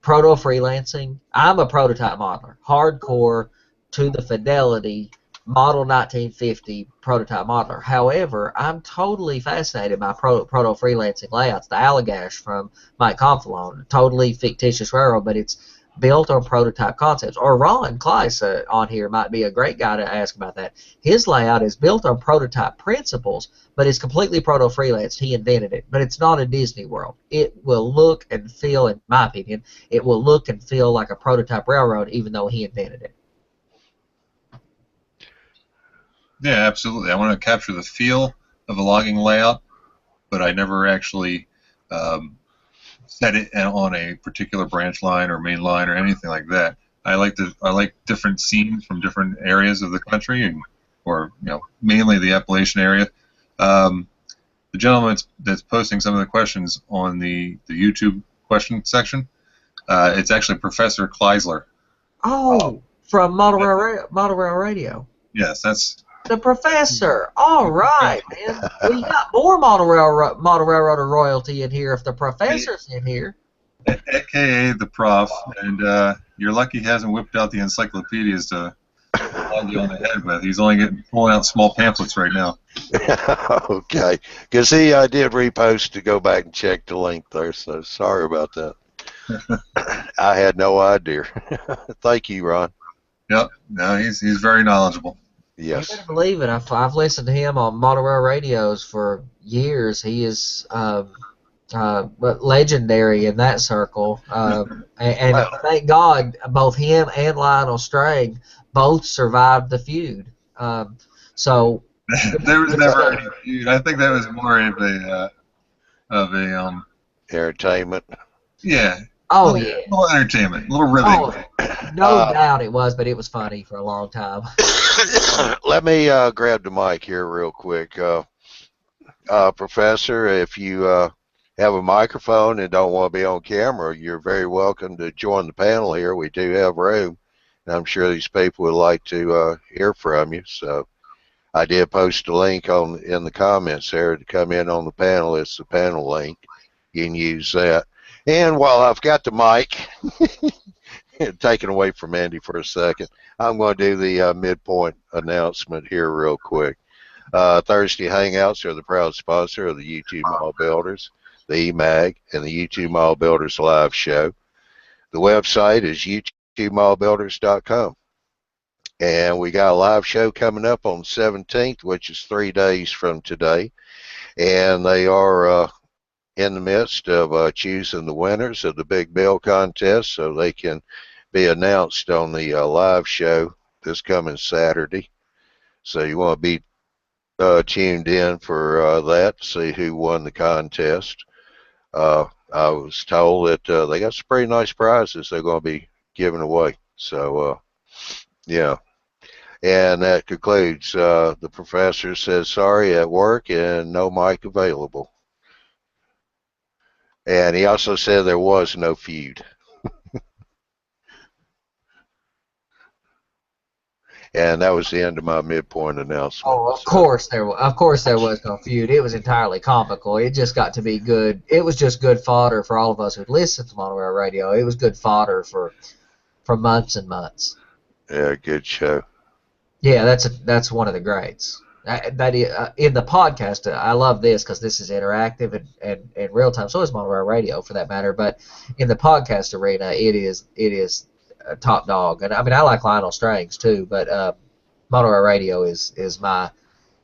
proto freelancing. I'm a prototype modeler, hardcore to the fidelity, model 1950 prototype modeler. However, I'm totally fascinated by proto freelancing layouts. The Allagash from Mike Confalone, totally fictitious railroad, but it's built on prototype concepts. Or Ron Kleiss on here might be a great guy to ask about that. His layout is built on prototype principles, but it's completely proto freelanced. He invented it, but it's not a Disney World. It will look and feel, in my opinion, it will look and feel like a prototype railroad, even though he invented it. Yeah, absolutely. I want to capture the feel of a logging layout, but I never actually set it on a particular branch line or main line or anything like that. I like different scenes from different areas of the country, or mainly the Appalachian area. The gentleman that's posting some of the questions on the YouTube question section, it's actually Professor Kleisler. Oh, from Model Rail Radio. Yes, that's the professor. All right, man. We got more model railroader royalty in here if the professor's in here. AKA the prof, and you're lucky he hasn't whipped out the encyclopedias to log you on the head with. He's only pulling out small pamphlets right now. Okay, because I did repost to go back and check the link there, so sorry about that. I had no idea. Thank you, Ron. Yep, no, he's very knowledgeable. Yes. You better believe it. I've listened to him on Model Rail radios for years. He is legendary in that circle. And thank God both him and Lionel Strang both survived the feud. So there was never any feud. I think that was more of a entertainment. Yeah. Oh, yeah. A little entertainment, a little ribbing. Oh, no doubt it was, but it was funny for a long time. Let me grab the mic here real quick. Professor, if you have a microphone and don't want to be on camera, you're very welcome to join the panel here. We do have room, and I'm sure these people would like to hear from you. So I did post a link in the comments there to come in on the panel. It's the panel link. You can use that. And while I've got the mic, taken away from Andy for a second, I'm going to do the midpoint announcement here real quick. Thursday Hangouts are the proud sponsor of the YouTube Mall Builders, the eMag, and the YouTube Mall Builders live show. The website is youtubemallbuilders.com. And we got a live show coming up on the 17th, which is 3 days from today. And they are in the midst of choosing the winners of the Big Bill contest, so they can be announced on the live show this coming Saturday. So you want to be tuned in for that to see who won the contest. I was told that they got some pretty nice prizes they're going to be giving away. So, yeah. And that concludes. The professor says sorry at work and no mic available. And he also said there was no feud. And that was the end of my midpoint announcement. Oh, of course there was no feud. It was entirely comical. It just got to be good. It was just good fodder for all of us who listened to Monorail Radio. It was good fodder for months and months. Yeah, good show. Yeah, that's one of the greats. That is, in the podcast, I love this because this is interactive and real time. So is Monorail Radio, for that matter. But in the podcast arena, it is top dog. And I mean, I like Lionel Strings too, but Monorail Radio is my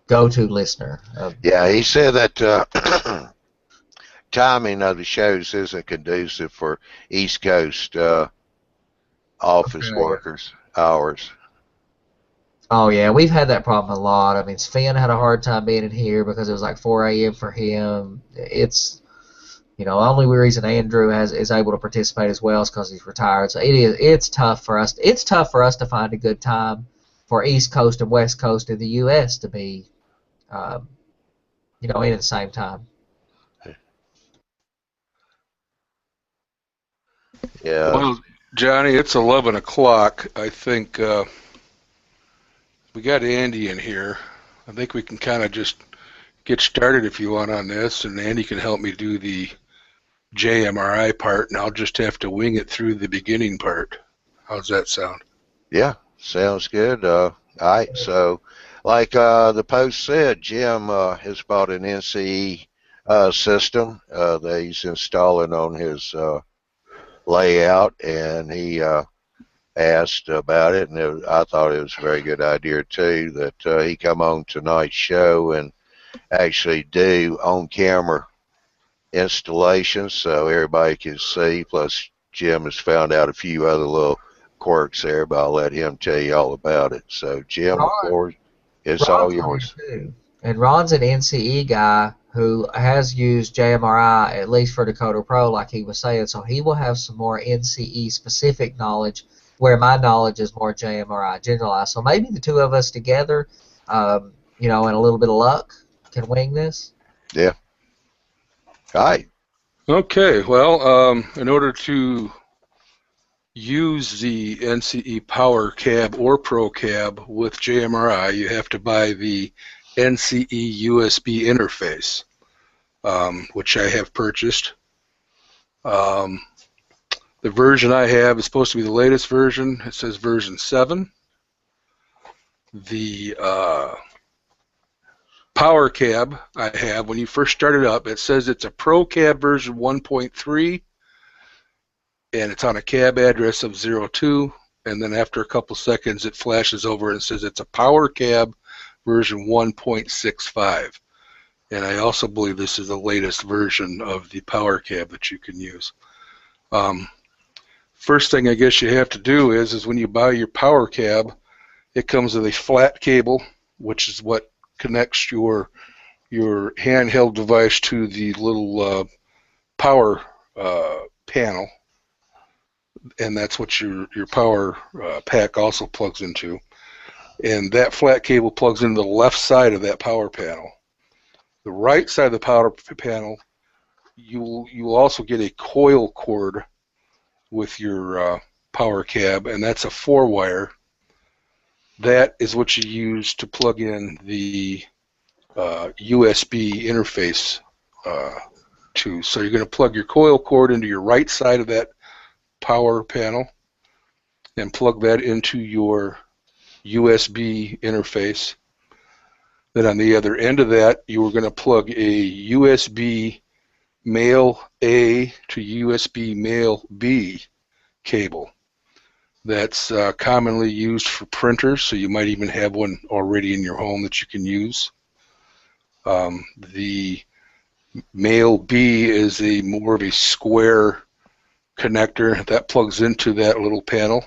go-to listener. Yeah, he said that timing of the shows isn't conducive for East Coast office workers hours. Oh yeah, we've had that problem a lot. I mean, Sven had a hard time being in here because it was like 4 a.m. for him. It's, the only reason Andrew is able to participate as well is because he's retired. So it's tough for us. It's tough for us to find a good time for East Coast and West Coast of the U.S. to be, in at the same time. Yeah. Well, Johnny, it's 11 o'clock. I think we got Andy in here. I think we can kind of just get started if you want on this, and Andy can help me do the JMRI part, and I'll just have to wing it through the beginning part. How's that sound? Yeah, sounds good. All right, so like the post said, Jim has bought an NCE system that he's installing on his layout, and he asked about it, and I thought it was a very good idea too that he come on tonight's show and actually do on-camera installations so everybody can see. Plus, Jim has found out a few other little quirks there, but I'll let him tell you all about it. So, Jim, the floor is all yours. And Ron's an NCE guy who has used JMRI, at least for Dakota Pro, like he was saying, so he will have some more NCE-specific knowledge, where my knowledge is more JMRI generalized. So maybe the two of us together, and a little bit of luck, can wing this. Yeah. All right. Okay, well, in order to use the NCE Power Cab or Pro Cab with JMRI, you have to buy the NCE USB interface, which I have purchased. The version I have is supposed to be the latest version. It says version 7. The Power Cab I have, when you first start it up, it says it's a Pro Cab version 1.3, and it's on a cab address of 02, and then after a couple seconds it flashes over and says it's a Power Cab version 1.65. And I also believe this is the latest version of the Power Cab that you can use. First thing I guess you have to do is when you buy your Power Cab, it comes with a flat cable, which is what connects your handheld device to the little power panel, and that's what your power pack also plugs into. And that flat cable plugs into the left side of that power panel. The right side of the power panel, you will also get a coil cord with your Power Cab, and that's a 4-wire. That is what you use to plug in the USB interface to. So you're going to plug your coil cord into your right side of that power panel and plug that into your USB interface. Then on the other end of that, you are going to plug a USB male A to USB male B cable. that's commonly used for printers, so you might even have one already in your home that you can use. The male B is more of a square connector that plugs into that little panel.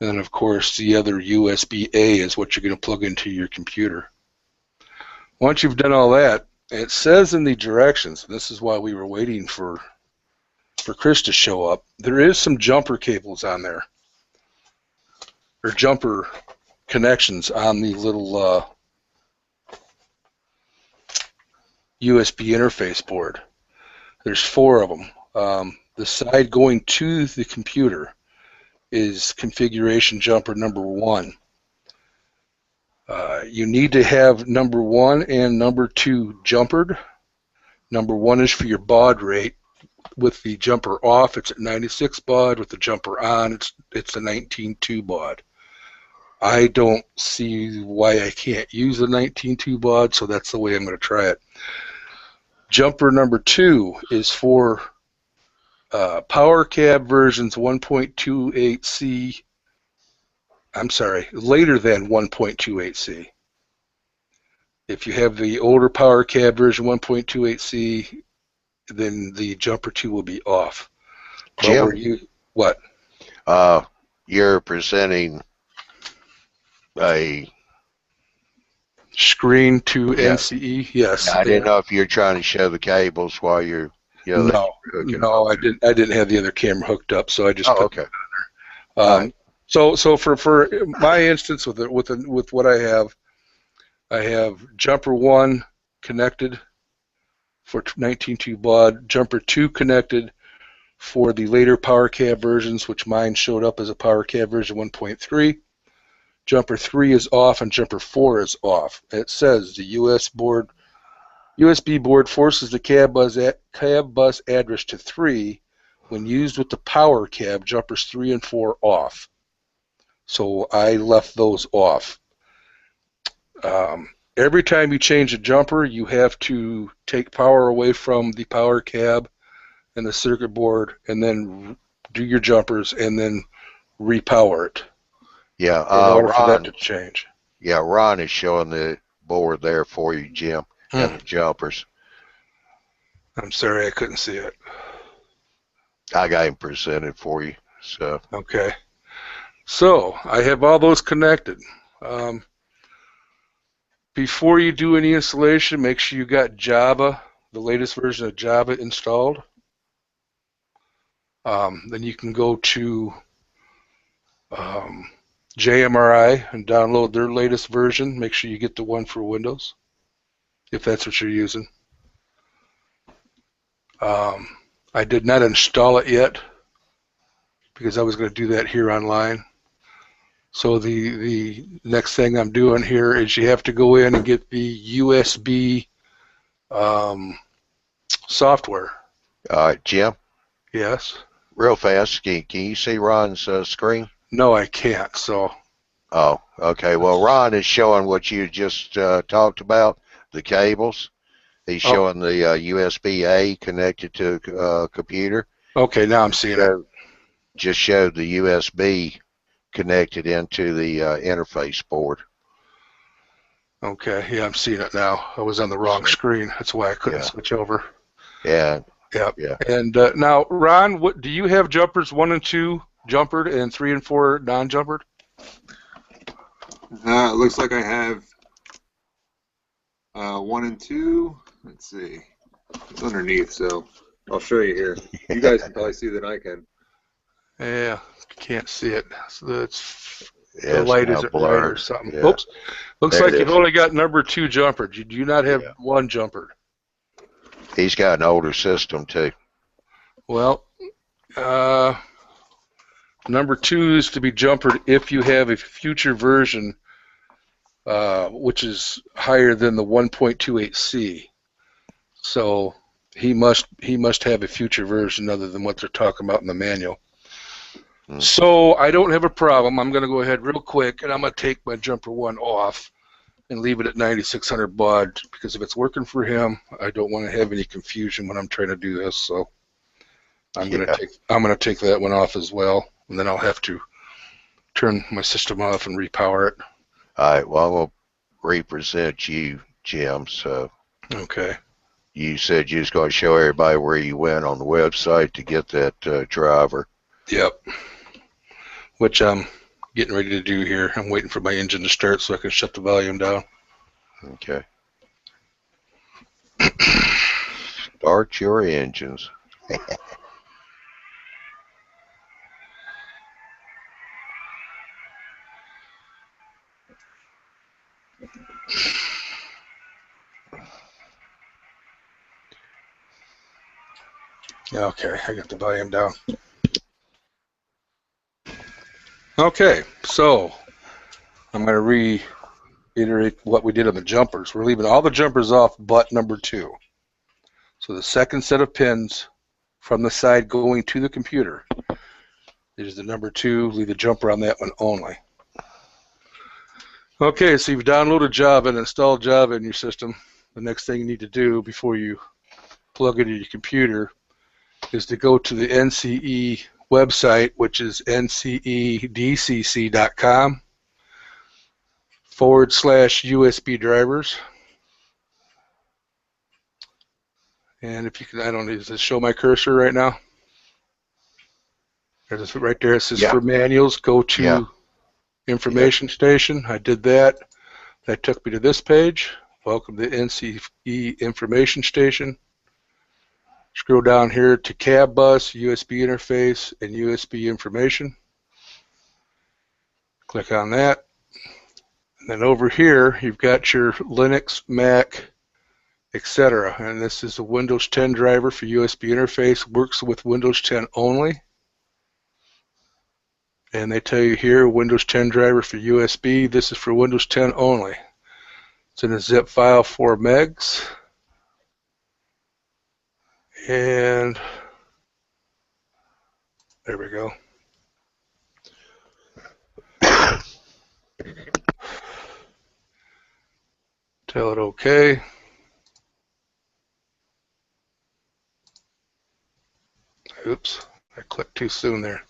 And then, of course, the other USB-A is what you're going to plug into your computer. Once you've done all that, it says in the directions, and this is why we were waiting for Chris to show up, there is some jumper cables on there, or jumper connections on the little USB interface board. There's 4 of them. The side going to the computer is configuration jumper number 1. You need to have number 1 and number 2 jumpered. Number 1 is for your baud rate. With the jumper off, it's at 96 baud. With the jumper on, it's a 19.2 baud. I don't see why I can't use a 19.2 baud, so that's the way I'm going to try it. Jumper number 2 is for power cab versions 1.28C. I'm sorry, later than 1.28C. If you have the older power cab version 1.28C, then the jumper 2 will be off. Jim, what? You're presenting a screen to NCE. Yes. I didn't know if you're trying to show the cables while you're. No, I didn't. I didn't have the other camera hooked up, so I just. Oh, okay. Right. So for my instance with what I have jumper 1 connected for 19.2 baud, jumper 2 connected for the later power cab versions, which mine showed up as a power cab version 1.3. Jumper 3 is off and jumper 4 is off. It says the USB board forces the cab bus address to 3. When used with the power cab, jumpers 3 and 4 off. So I left those off. Every time you change a jumper, you have to take power away from the power cab and the circuit board, and then do your jumpers, and then repower it. Yeah, in order for that to change. Yeah, Ron is showing the board there for you, Jim, and the jumpers. I'm sorry, I couldn't see it. I got him presented for you. So. Okay. So I have all those connected. Before you do any installation, make sure you got Java, the latest version of Java installed. Then you can go to JMRI and download their latest version. Make sure you get the one for Windows, if that's what you're using. I did not install it yet because I was going to do that here online. So the next thing I'm doing here is you have to go in and get the USB software. All right, Jim? Yes? Real fast, can you see Ron's screen? No, I can't, so... Oh, okay. Well, Ron is showing what you just talked about, the cables. He's showing the USB-A connected to a computer. Okay, now I'm seeing it. Just showed the USB connected into the interface board. Okay, yeah, I'm seeing it now. I was on the wrong screen. That's why I couldn't switch over. Yeah. Yeah. Yeah. And now, Ron, what do you have jumpers 1 and 2 jumpered and 3 and 4 non-jumpered? It looks like I have 1 and 2. Let's see. It's underneath, so I'll show you here. You guys can probably see that I can. Yeah, can't see it. So the light isn't right or something. Yeah. Oops. Looks there like you've only got number 2 jumpered. You do not have 1 jumpered. He's got an older system, too. Well, number 2 is to be jumpered if you have a future version which is higher than the 1.28C. So he must have a future version other than what they're talking about in the manual. So I don't have a problem. I'm going to go ahead real quick, and I'm going to take my jumper 1 off and leave it at 9600 baud, because if it's working for him, I don't want to have any confusion when I'm trying to do this. So I'm going to take that one off as well, and then I'll have to turn my system off and repower it. All right, well, I'm going to represent you, Jim. So Okay. you said you was going to show everybody where you went on the website to get that driver. Yep. Which I'm getting ready to do here. I'm waiting for my engine to start so I can shut the volume down. Okay. Start your engines. Okay, I got the volume down. Okay, so I'm going to reiterate what we did on the jumpers. We're leaving all the jumpers off but number 2. So the second set of pins from the side going to the computer is the number 2. Leave the jumper on that one only. Okay, so you've downloaded Java and installed Java in your system. The next thing you need to do before you plug it into your computer is to go to the NCE website, which is ncedcc.com/USB drivers. And if you can, I don't know, does it show my cursor right now? There's right there. It says for manuals, go to information station. I did that. That took me to this page. Welcome to NCE information station. Scroll down here to cab bus, USB interface, and USB information. Click on that. And then over here, you've got your Linux, Mac, etc. And this is a Windows 10 driver for USB interface. Works with Windows 10 only. And they tell you here, Windows 10 driver for USB. This is for Windows 10 only. It's in a zip file, 4 megs. And there we go. Tell it okay. Oops, I clicked too soon there.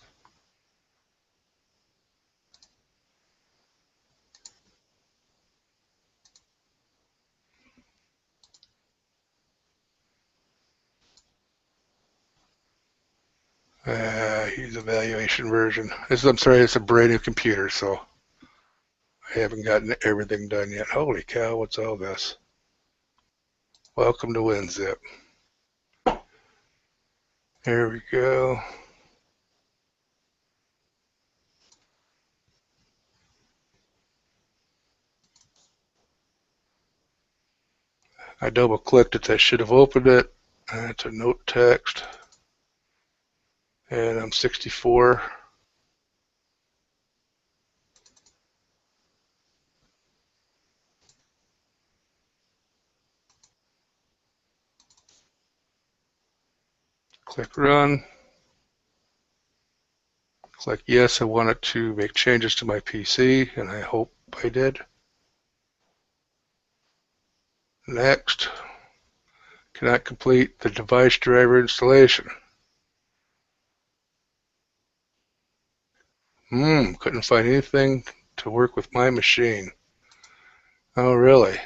Use evaluation version. I'm sorry, it's a brand new computer, so I haven't gotten everything done yet. Holy cow, what's all this? Welcome to WinZip. There we go. I double clicked it. I should have opened it. It's a note text. And I'm 64. Click run. Click yes, I wanted to make changes to my PC, and I hope I did. Next. Cannot complete the device driver installation. Couldn't find anything to work with my machine. Oh, really?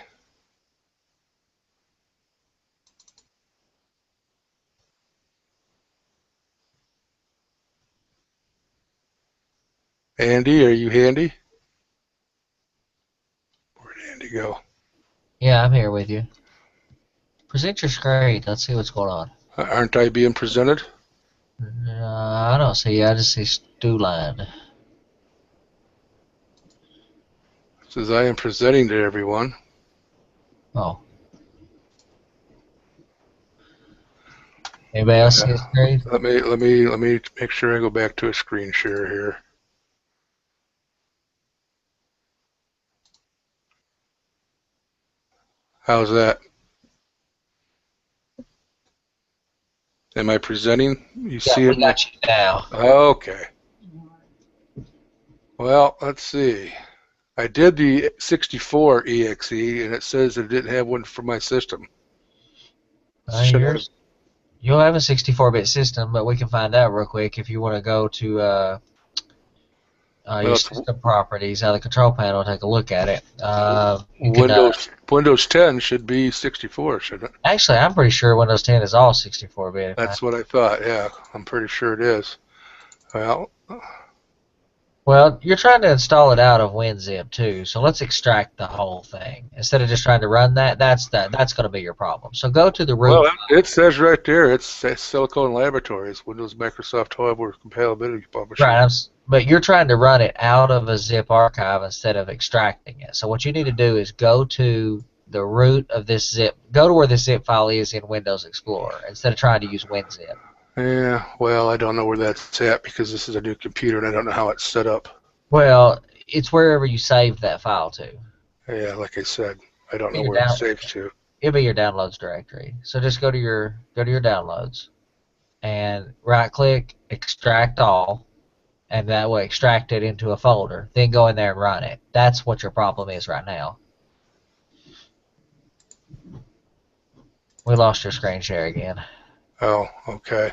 Andy, are you handy? Where'd Andy go? Yeah, I'm here with you. Present your screen. Let's see what's going on. Aren't I being presented? I don't see. I just see stew line. It says I am presenting to everyone. Oh. Anybody else see a screen? Let me make sure I go back to a screen share here. How's that? Am I presenting? You see it? We got you now. Okay. Well, let's see. I did the 64 EXE, and it says it didn't have one for my system. You'll have a 64-bit system, but we can find out real quick if you want to go to your it's system properties out of the control panel. Take a look at it. You can, Windows 10 should be 64, shouldn't it? actually, I'm pretty sure Windows 10 is all 64-bit. That's what I thought. Yeah, I'm pretty sure it is. Well, you're trying to install it out of WinZip too, so let's extract the whole thing instead of just trying to run that. That's going to be your problem. So go to the root. Well, it says right there, it's Silicon Laboratories, Windows Microsoft Hardware Compatibility Publisher. Right, but you're trying to run it out of a zip archive instead of extracting it. So what you need to do is go to the root of this zip. Go to where this zip file is in Windows Explorer instead of trying to use WinZip. Yeah, well, I don't know where that's at because this is a new computer and I don't know how it's set up. Well, it's wherever you saved that file to. Yeah, like I said, I don't know where it's saved to. It'll be your downloads directory. So just go to your downloads and right-click, extract all, and that will extract it into a folder. Then go in there and run it. That's what your problem is right now. We lost your screen share again. Oh, okay.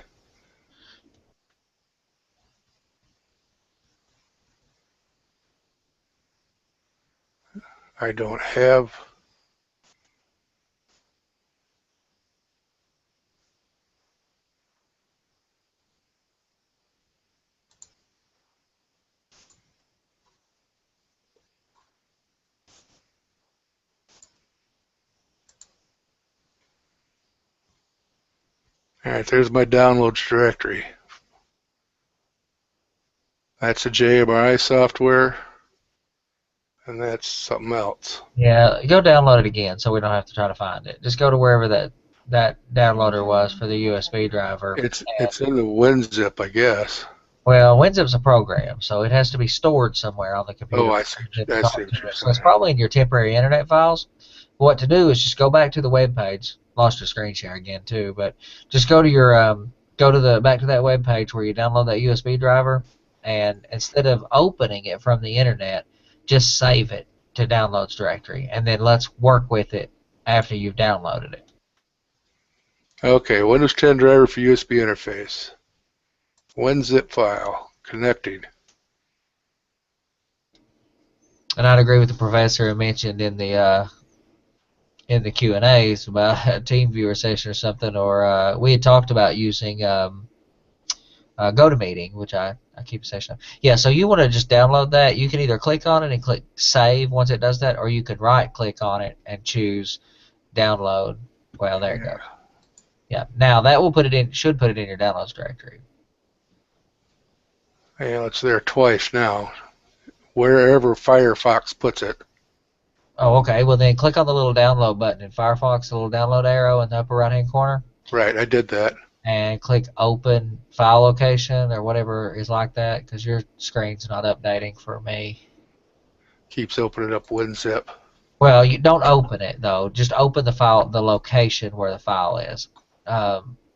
I don't have. All right, there's my downloads directory. That's a JMRI software, and that's something else. Yeah, go download it again so we don't have to try to find it. Just go to wherever that downloader was for the USB driver. It's in the WinZip, I guess. Well, WinZip's a program, so it has to be stored somewhere on the computer. Oh, I see. So it's probably in your temporary internet files. What to do is just go back to the web page. Lost your screen share again too, but just go to your back to that web page where you download that USB driver, and instead of opening it from the internet, just save it to downloads directory, and then let's work with it after you've downloaded it. Okay, Windows 10 driver for USB interface. WinZip file connecting. And I'd agree with the professor who mentioned in the Q&As about a team viewer session or something, or we had talked about using GoToMeeting, which I keep a session of. Yeah, so you want to just download that. You can either click on it and click Save once it does that, or you can right-click on it and choose Download. Well, there you go. Yeah, now that will should put it in your downloads directory. Yeah, it's there twice now. Wherever Firefox puts it. Oh, okay. Well, then click on the little download button in Firefox, the little download arrow in the upper right-hand corner. Right, I did that. And click Open File Location or whatever is like that, because your screen's not updating for me. Keeps opening up WinZip. Well, you don't open it though. Just open the file, the location where the file is.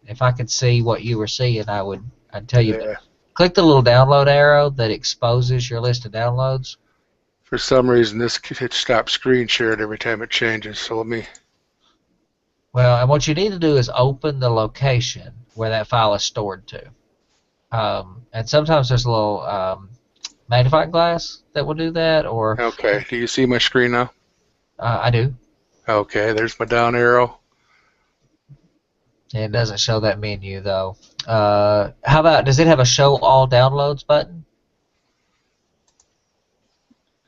If I could see what you were seeing, I'd tell you. Yeah. Click the little download arrow that exposes your list of downloads. For some reason, it stops screen sharing every time it changes. So let me. Well, and what you need to do is open the location where that file is stored to. And sometimes there's a little magnifying glass that will do that. Or okay, do you see my screen now? I do. Okay, there's my down arrow. It doesn't show that menu though. How about, does it have a show all downloads button?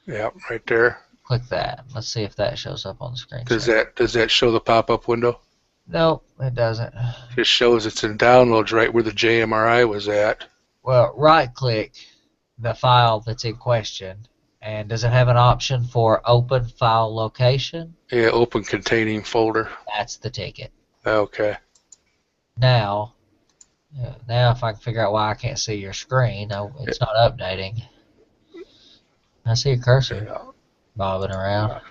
Yeah, right there. Click that. Let's see if that shows up on the screen. Does that show the pop-up window? No, it doesn't. Just shows it's in downloads right where the JMRI was at. Well, right-click the file that's in question, and does it have an option for open file location? Yeah, open containing folder. That's the ticket. Okay. Now if I can figure out why I can't see your screen, it's not updating. I see a cursor bobbing around.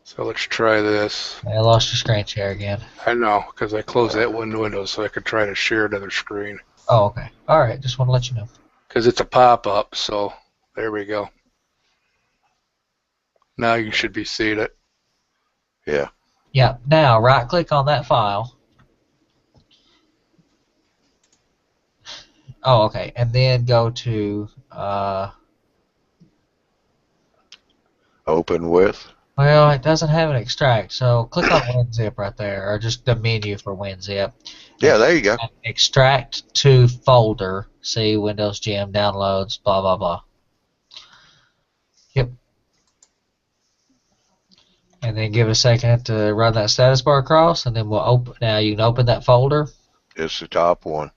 So let's try this. I lost your screen share again. I know, because I closed that one window so I could try to share another screen. Oh, okay. All right, just want to let you know. Because it's a pop-up, so there we go. Now you should be seeing it. Yeah. Yeah, now right-click on that file. Oh, okay. And then go to, Open with. well, it doesn't have an extract, so click on WinZip right there, or just the menu for WinZip. Yeah, there you go. Extract to folder. See, Windows GM downloads, blah, blah, blah. Yep. And then give it a second to run that status bar across, and then we'll open. Now you can open that folder. It's the top one.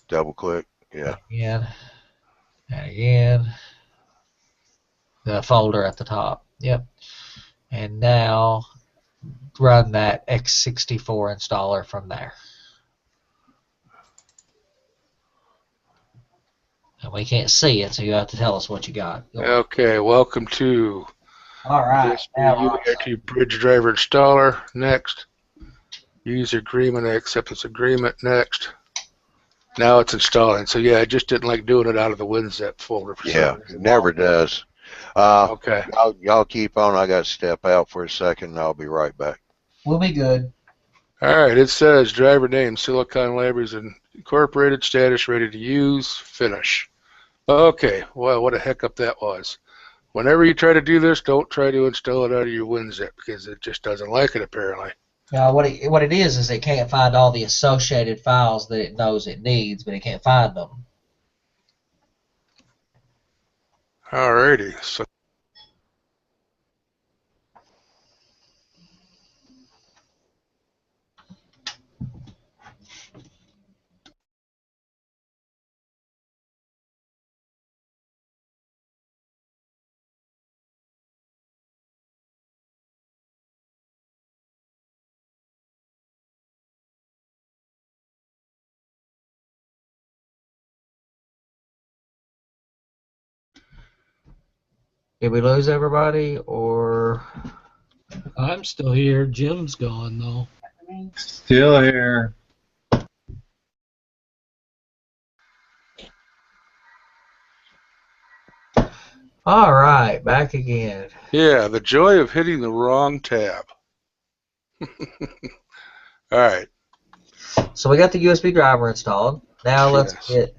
Double click. Yeah. Again. And again. The folder at the top. Yep. And now run that x64 installer from there. And we can't see it, so you have to tell us what you got. Okay, welcome to All right. UART Bridge Driver Installer. Next. User agreement, acceptance agreement. Next. Now it's installing. So yeah, I just didn't like doing it out of the WinZip folder. For Yeah, some reason. it never does. Okay. Y'all keep on. I got to step out for a second, and I'll be right back. We'll be good. All right, it says driver name, Silicon Libraries Incorporated, status ready to use, finish. Okay, well, what a hiccup that was. Whenever you try to do this, don't try to install it out of your WinZip because it just doesn't like it apparently. Now, what it is it can't find all the associated files that it knows it needs, but it can't find them. Alrighty, so Did we lose everybody, or? I'm still here. Jim's gone, though. Still here. All right, back again. yeah, the joy of hitting the wrong tab. Alright. So we got the USB driver installed. Now let's Yes. get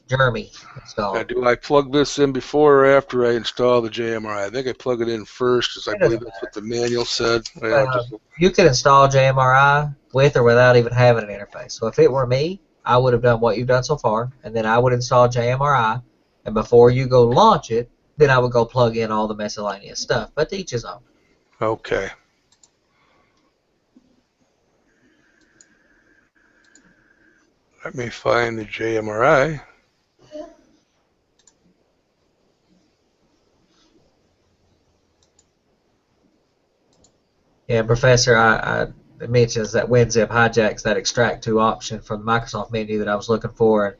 Jeremy Now, installed. do I plug this in before or after I install the JMRI? I think I plug it in first, as I believe that's what the manual said. You can install JMRI with or without even having an interface. So if it were me, I would have done what you've done so far, and then I would install JMRI, and before you go launch it, then I would go plug in all the miscellaneous stuff. But to each his own. Okay. Let me find the JMRI. Yeah, Professor, it mentions that WinZip hijacks that extract to option from the Microsoft menu that I was looking for, and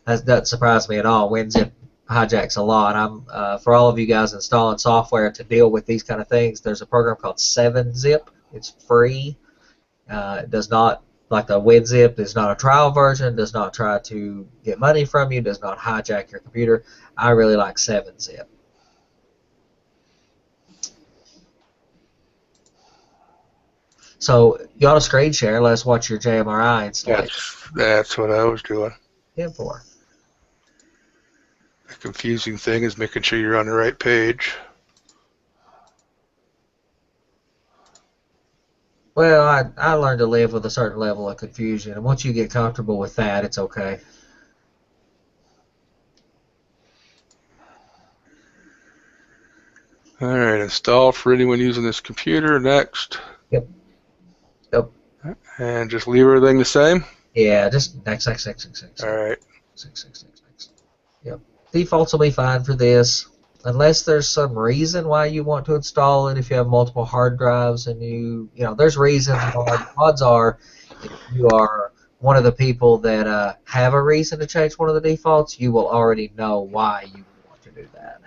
that doesn't surprise me at all. WinZip hijacks a lot. For all of you guys installing software to deal with these kind of things, there's a program called 7-Zip. It's free. It does not, like the WinZip, is not a trial version, does not try to get money from you, does not hijack your computer. I really like 7-Zip. So you ought to screen share. Let us watch your JMRI installation. That's what I was doing. Yeah, for. The confusing thing is making sure you're on the right page. Well, I learned to live with a certain level of confusion, and once you get comfortable with that, it's okay. All right, install for anyone using this computer. Next. Yep. And just leave everything the same? Yeah, just next. All right. Next. Yep. Defaults will be fine for this, unless there's some reason why you want to install it. If you have multiple hard drives and you know, there's reasons why. Odds are, if you are one of the people that have a reason to change one of the defaults, you will already know why you would want to do that.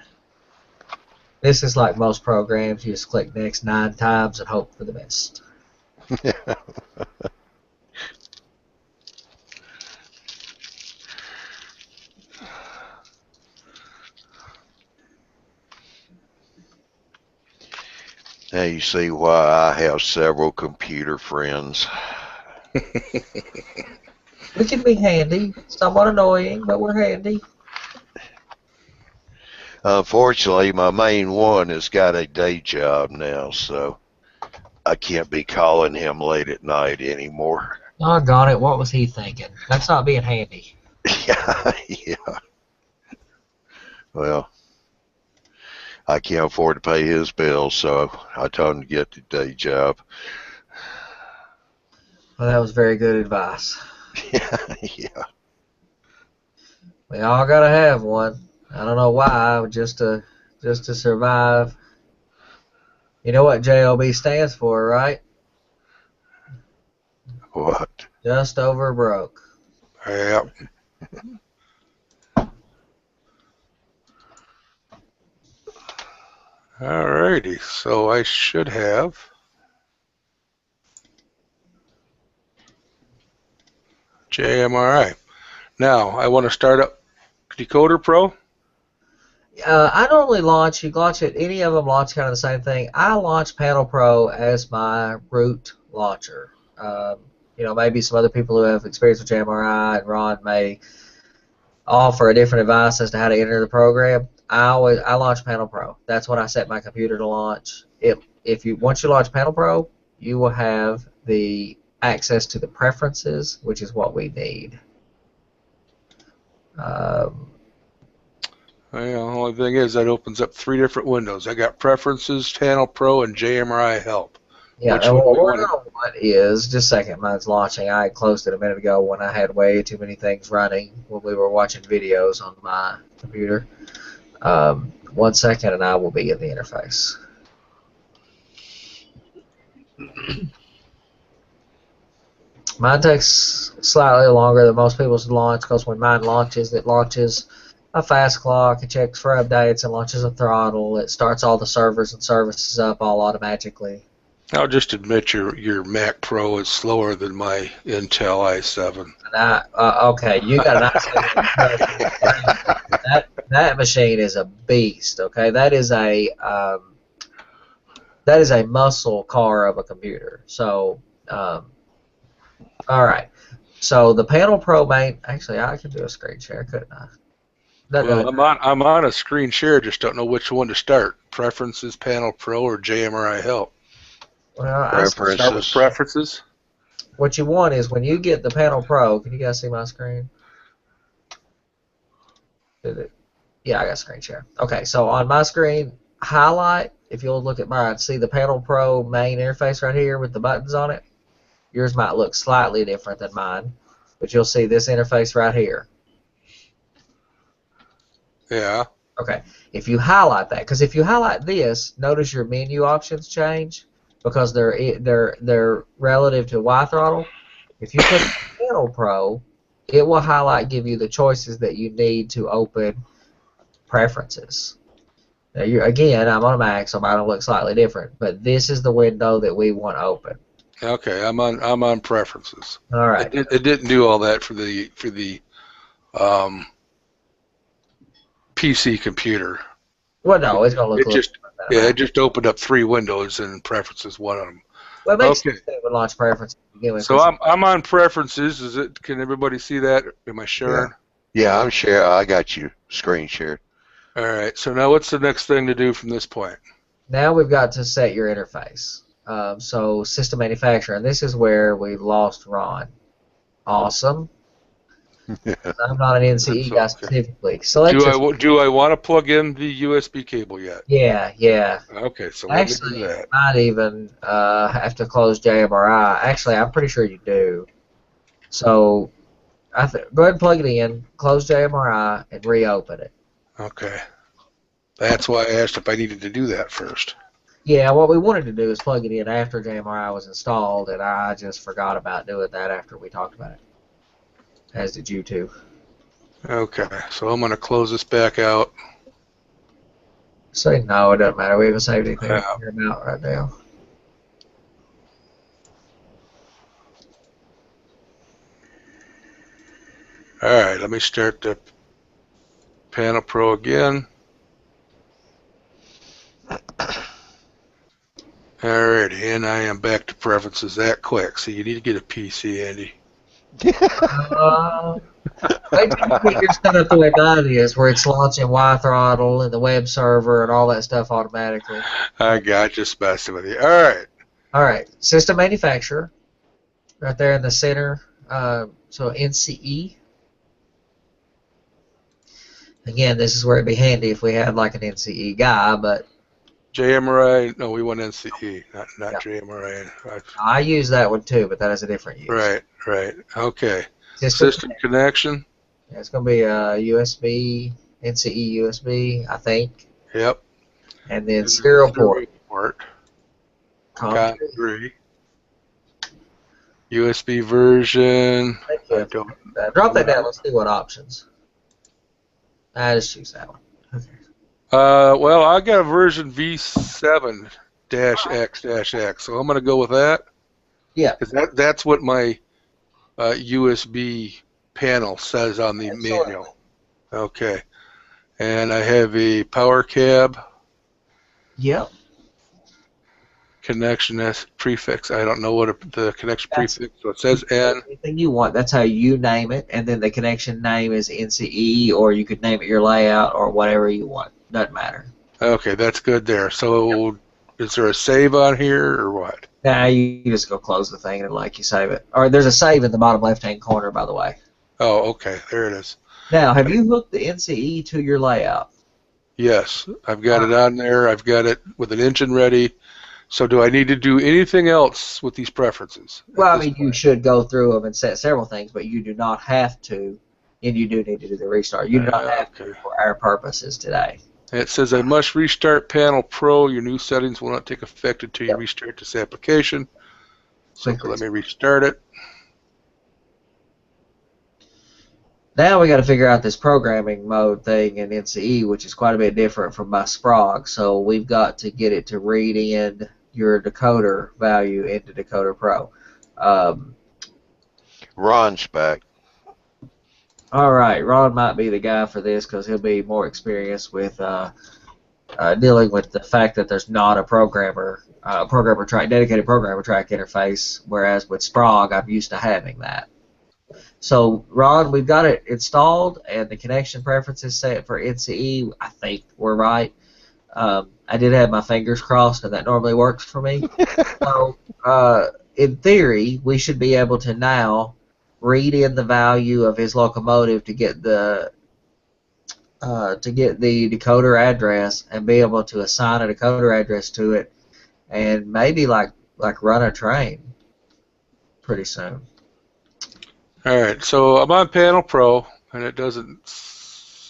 This is like most programs. You just click next 9 times and hope for the best. Now you see why I have several computer friends. We can be handy. Somewhat annoying, but we're handy. Unfortunately, my main one has got a day job now, so I can't be calling him late at night anymore. Doggone it, what was he thinking? That's not being handy. Yeah, yeah. Well, I can't afford to pay his bills, so I told him to get the day job. Well, that was very good advice. Yeah, yeah. We all gotta have one. I don't know why, just to survive. You know what JOB stands for, right? What? Just over broke. Yep. Alrighty, so I should have JMRI. Now I want to start up Decoder Pro. I normally launch, you launch it, any of them launch kind of the same thing. I launch Panel Pro as my root launcher. You know, maybe some other people who have experience with JMRI and Ron may offer a different advice as to how to enter the program. I launch Panel Pro. That's what I set my computer to launch. Once you launch Panel Pro, you will have the access to the preferences, which is what we need. Well, the only thing is that opens up 3 different windows. I got Preferences, Panel Pro, and JMRI Help. Yeah, Which and one what do we we're want going to want is, just a second, mine's launching. I closed it a minute ago when I had way too many things running when we were watching videos on my computer. 1 second and I will be in the interface. Mine takes slightly longer than most people's launch because when mine launches, it launches a fast clock, it checks for updates, it launches a throttle, it starts all the servers and services up all automatically. I'll just admit your Mac Pro is slower than my Intel i7. Okay, you got an that machine is a beast. Okay, that is a muscle car of a computer. So, all right. So the Panel Pro main. Actually, I could do a screen share, couldn't I? Well, I'm on a screen share, just don't know which one to start. Preferences, Panel Pro, or JMRI Help. Well, Preferences. Start with Preferences. What you want is when you get the Panel Pro. Can you guys see my screen? Yeah, I got screen share. Okay, so on my screen, highlight. If you'll look at mine, see the Panel Pro main interface right here with the buttons on it. Yours might look slightly different than mine, but you'll see this interface right here. Yeah. Okay, if you highlight that, because if you highlight this, notice your menu options change because they're relative to Y throttle. If you put Panel Pro, it will highlight, give you the choices that you need to open preferences. Now, again, I'm on a Mac, so mine will look slightly different, but this is the window that we want open. Okay, I'm on Preferences. All right. It didn't do all that for the PC computer. Well, no, it's gonna look. It just opened up 3 windows and Preferences one of them. Well, it makes sense that it would launch preferences to begin with. So I'm on Preferences. Can everybody see that? Am I sharing? Yeah, I'm sharing. I got you screen shared. All right. So now what's the next thing to do from this point? Now we've got to set your interface. So system manufacturer, and this is where we lost Ron. Awesome. I'm not an NCE guy specifically. Do I want to plug in the USB cable yet? Yeah. Okay, so actually, let me do that. Might even have to close JMRI. Actually, I'm pretty sure you do. So go ahead and plug it in, close JMRI, and reopen it. Okay. That's why I asked if I needed to do that first. Yeah, what we wanted to do is plug it in after JMRI was installed, and I just forgot about doing that after we talked about it. As did you two. Okay, so I'm going to close this back out. Say no, it doesn't matter. We haven't saved anything out right now. All right, let me start the Panel Pro again. Alrighty, and I am back to Preferences that quick, so you need to get a PC, Andy. Wait till you get your set up the way mine is, where it's launching Y throttle and the web server and all that stuff automatically. I got just messing with you. All right. All right, system manufacturer, right there in the center. So NCE. Again, this is where it'd be handy if we had like an NCE guy, but JMRI, no, we want NCE, not Yeah. JMRI. I use that one too, but that is a different use. Right. Okay. System System connection. It's going to be a USB, NCE USB, I think. Yep. And then serial port. COM3. USB version. I don't. Drop that down. Let's see what options. I just choose that one. Okay. Well, I got a version V7-X-X, so I'm going to go with that. Yeah. Because that's what my USB panel says on the manual. Okay. And I have a power cab. Yep. Connection as prefix. I don't know what the connection prefix. So it says N. Anything you want. That's how you name it, and then the connection name is NCE, or you could name it your layout or whatever you want. Doesn't matter. Okay, that's good there. So is there a save on here or what? Nah, you just go close the thing and you save it. Or there's a save in the bottom left-hand corner, by the way. Oh, okay. There it is. Now, have you hooked the NCE to your layout? Yes, I've got it on there. I've got it with an engine ready. So do I need to do anything else with these preferences? Well, I mean, you should go through them and set several things, but you do not have to, and you do need to do the restart. You do not have to for our purposes today. It says I must restart Panel Pro. Your new settings will not take effect until you restart this application. So let me restart it. Now we got to figure out this programming mode thing in NCE, which is quite a bit different from my Sprague. So we've got to get it to read in your decoder value into Decoder Pro. Ron's back. All right, Ron might be the guy for this because he'll be more experienced with dealing with the fact that there's not a dedicated programmer track interface, whereas with Sprague, I'm used to having that. So, Ron, we've got it installed, and the connection preferences set for NCE. I think we're right. I did have my fingers crossed, and that normally works for me. So, in theory, we should be able to now read in the value of his locomotive to get the decoder address and be able to assign a decoder address to it, and maybe like run a train pretty soon. All right, so I'm on Panel Pro, and it doesn't.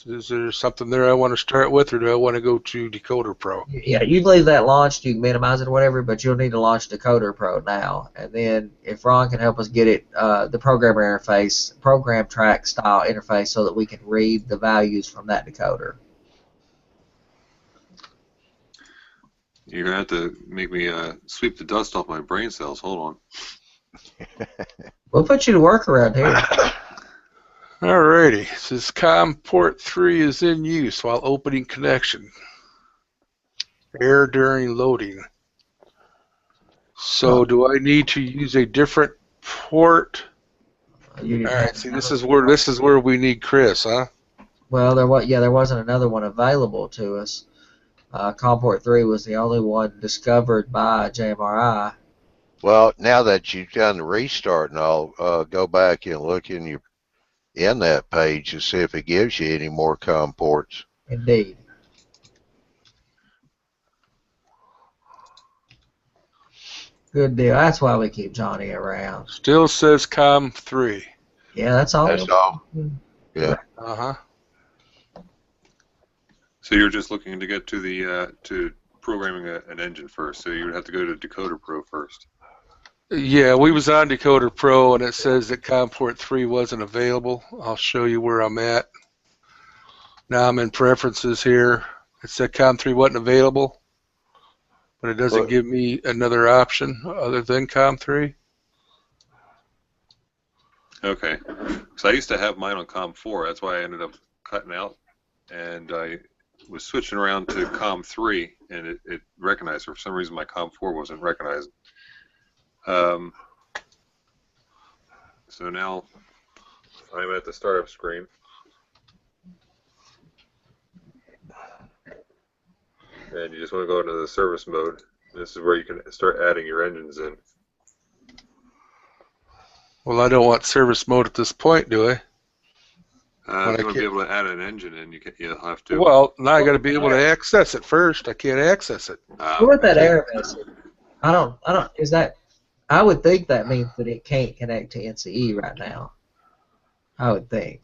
Is there something there I want to start with, or do I want to go to Decoder Pro? Yeah, you leave that launched, you can minimize it or whatever, but you'll need to launch Decoder Pro now. And then if Ron can help us get it, the programmer interface, program track style interface, so that we can read the values from that decoder. You're going to have to make me sweep the dust off my brain cells. Hold on. We'll put you to work around here. Alrighty, it says COM port 3 is in use while opening connection. Error during loading. So do I need to use a different port? Alright, see this is where we need Chris, huh? Well, there wasn't another one available to us. COM port 3 was the only one discovered by JMRI. Well, now that you've done the restart, and I'll go back and look in that page to see if it gives you any more COM ports. Indeed. Good deal. That's why we keep Johnny around. Still says COM 3. Yeah, that's all. That's all. Yeah. Uh-huh. So you're just looking to get to the to programming an engine first. So you would have to go to Decoder Pro first. Yeah, we was on Decoder Pro, and it says that COM port 3 wasn't available. I'll show you where I'm at. Now I'm in preferences here. It said COM 3 wasn't available, but it doesn't give me another option other than COM 3. Okay. So I used to have mine on COM 4. That's why I ended up cutting out, and I was switching around to COM 3, and it recognized her. For some reason, my COM 4 wasn't recognized. So now I'm at the startup screen. And you just want to go into the service mode. This is where you can start adding your engines in. Well, I don't want service mode at this point, do I? If you want to be able to add an engine in, you'll have to. Well, now I got to be able to access it first. I can't access it. What with that error message? Is that, I would think that means that it can't connect to NCE right now. I would think.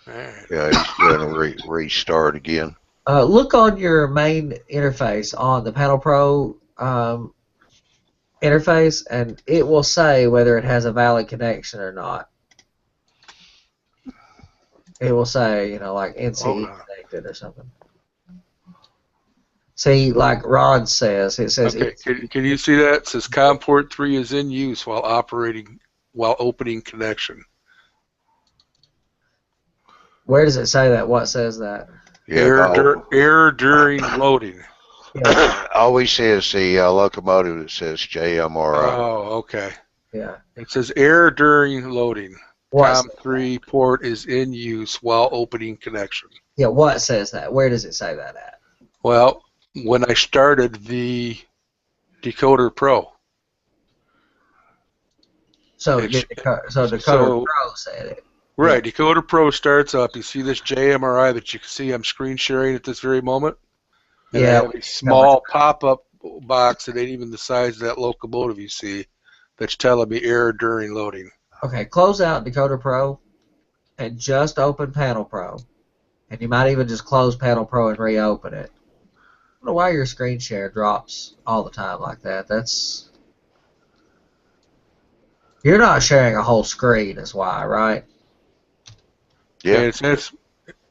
Alright. Yeah, he's going to restart again. Look on your main interface on the Panel Pro interface, and it will say whether it has a valid connection or not. It will say, you know, like NCE connected or something. See, like Rod says, it says. Okay, can you see that? It says COM port 3 is in use while opening connection. Where does it say that? What says that? Yeah, Error during loading. Yeah. Always says the locomotive that says JMRI. Oh, okay. Yeah. It says error during loading. What COM 3 port is in use while opening connection. Yeah, what says that? Where does it say that at? Well, when I started the Decoder Pro. So Decoder Pro said it. Right, Decoder Pro starts up. You see this JMRI that you can see I'm screen sharing at this very moment? And I have a small pop-up box that ain't even the size of that locomotive you see that's telling me error during loading. Okay, close out Decoder Pro and just open Panel Pro. And you might even just close Panel Pro and reopen it. I don't know why your screen share drops all the time like that. That's... You're not sharing a whole screen is why, right? Yeah.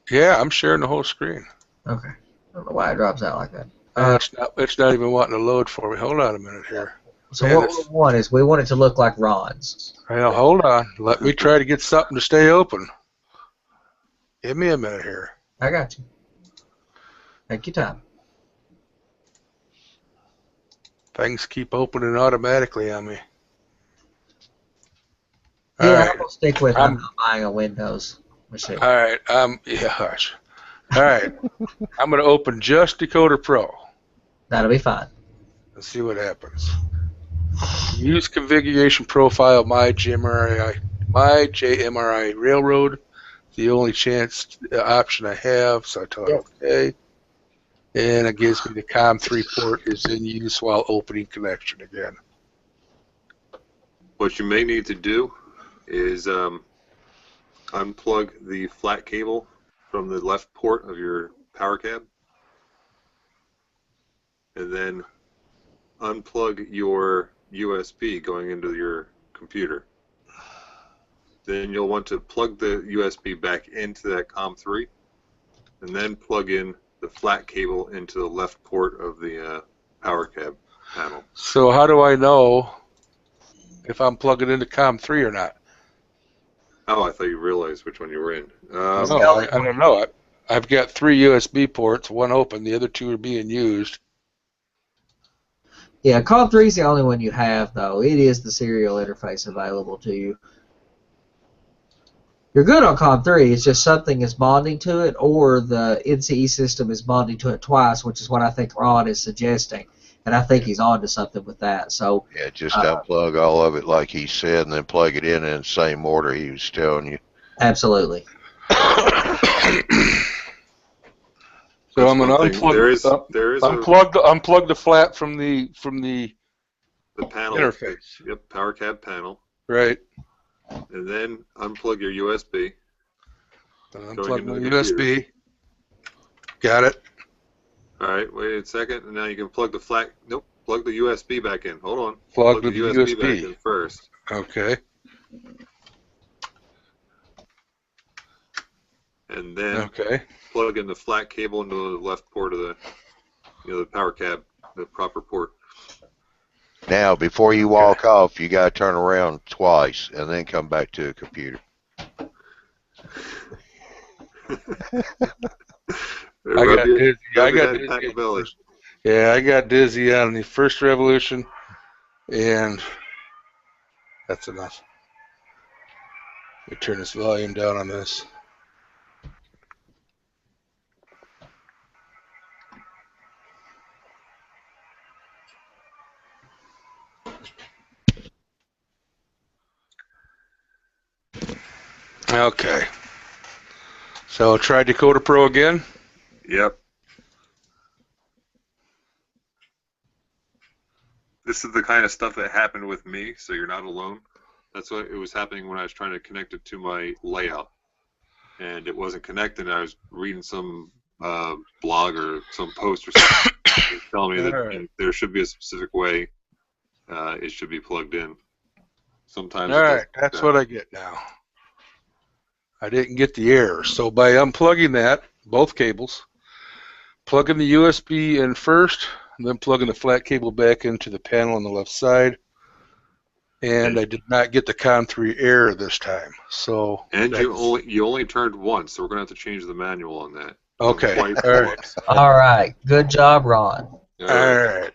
Yeah, I'm sharing the whole screen. Okay. I don't know why it drops out like that. It's not even wanting to load for me. Hold on a minute here. So what we want is we want it to look like Ron's. Well, hold on. Let me try to get something to stay open. Give me a minute here. I got you. Take your time. Things keep opening automatically on me. Yeah, I'm going to stick with I'm not buying a Windows machine. All right. Yeah, hush. All right. I'm going to open just Decoder Pro. That'll be fine. Let's see what happens. Use configuration profile my JMRI Railroad. The only option I have, so I tell it okay. And it gives me the COM 3 port is in use while opening connection again. What you may need to do is unplug the flat cable from the left port of your power cab, and then unplug your USB going into your computer. Then you'll want to plug the USB back into that COM3, and then plug in the flat cable into the left port of the power cab panel. So how do I know if I'm plugging into COM3 or not? Oh, I thought you realized which one you were in. No, I don't know. I've got 3 USB ports, one open, the other 2 are being used. Yeah, COM3 is the only one you have, though. It is the serial interface available to you. You're good on COM3, it's just something is bonding to it, or the NCE system is bonding to it twice, which is what I think Ron is suggesting. And I think he's on to something with that. So yeah, just unplug all of it like he said, and then plug it in the same order he was telling you. Absolutely. So I'm going to unplug the flat from the panel interface. Yep, power cab panel. Right. And then unplug your USB. Unplug my USB. Got it. All right, wait a second, and now you can plug the flat. Nope, plug the USB back in. Hold on. Plug the USB back in first. Okay. And then plug in the flat cable into the left port of the, the power cab, the proper port. Now, before you walk off, you got to turn around twice and then come back to a computer. I got dizzy on the first revolution. And that's enough. Let me turn this volume down on this. Okay. So try Decoder Pro again. Yep. This is the kind of stuff that happened with me, so you're not alone. That's what it was happening when I was trying to connect it to my layout. And it wasn't connected. I was reading some blog or some post or something telling me that there should be a specific way it should be plugged in. Sometimes All right, that's what I get now. I didn't get the error. So by unplugging that, both cables, plugging the USB in first, then plugging the flat cable back into the panel on the left side, and I did not get the COM3 error this time. So and you only turned once, so we're gonna have to change the manual on that. Okay. All right. All right. Good job, Ron. All right.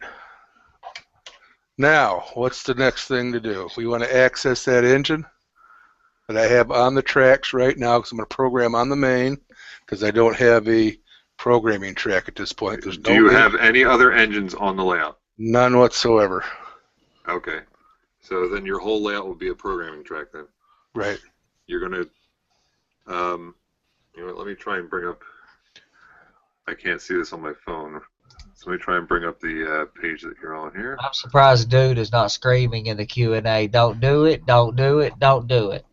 Now, what's the next thing to do? We want to access that engine that I have on the tracks right now because I'm going to program on the main because I don't have a programming track at this point. Do you have any other engines on the layout? None whatsoever. Okay. So then your whole layout will be a programming track then. Right. You're going to, you know what, let me try and bring up, I can't see this on my phone. So let me try and bring up the page that you're on here. I'm surprised dude is not screaming in the Q&A, don't do it, don't do it, don't do it.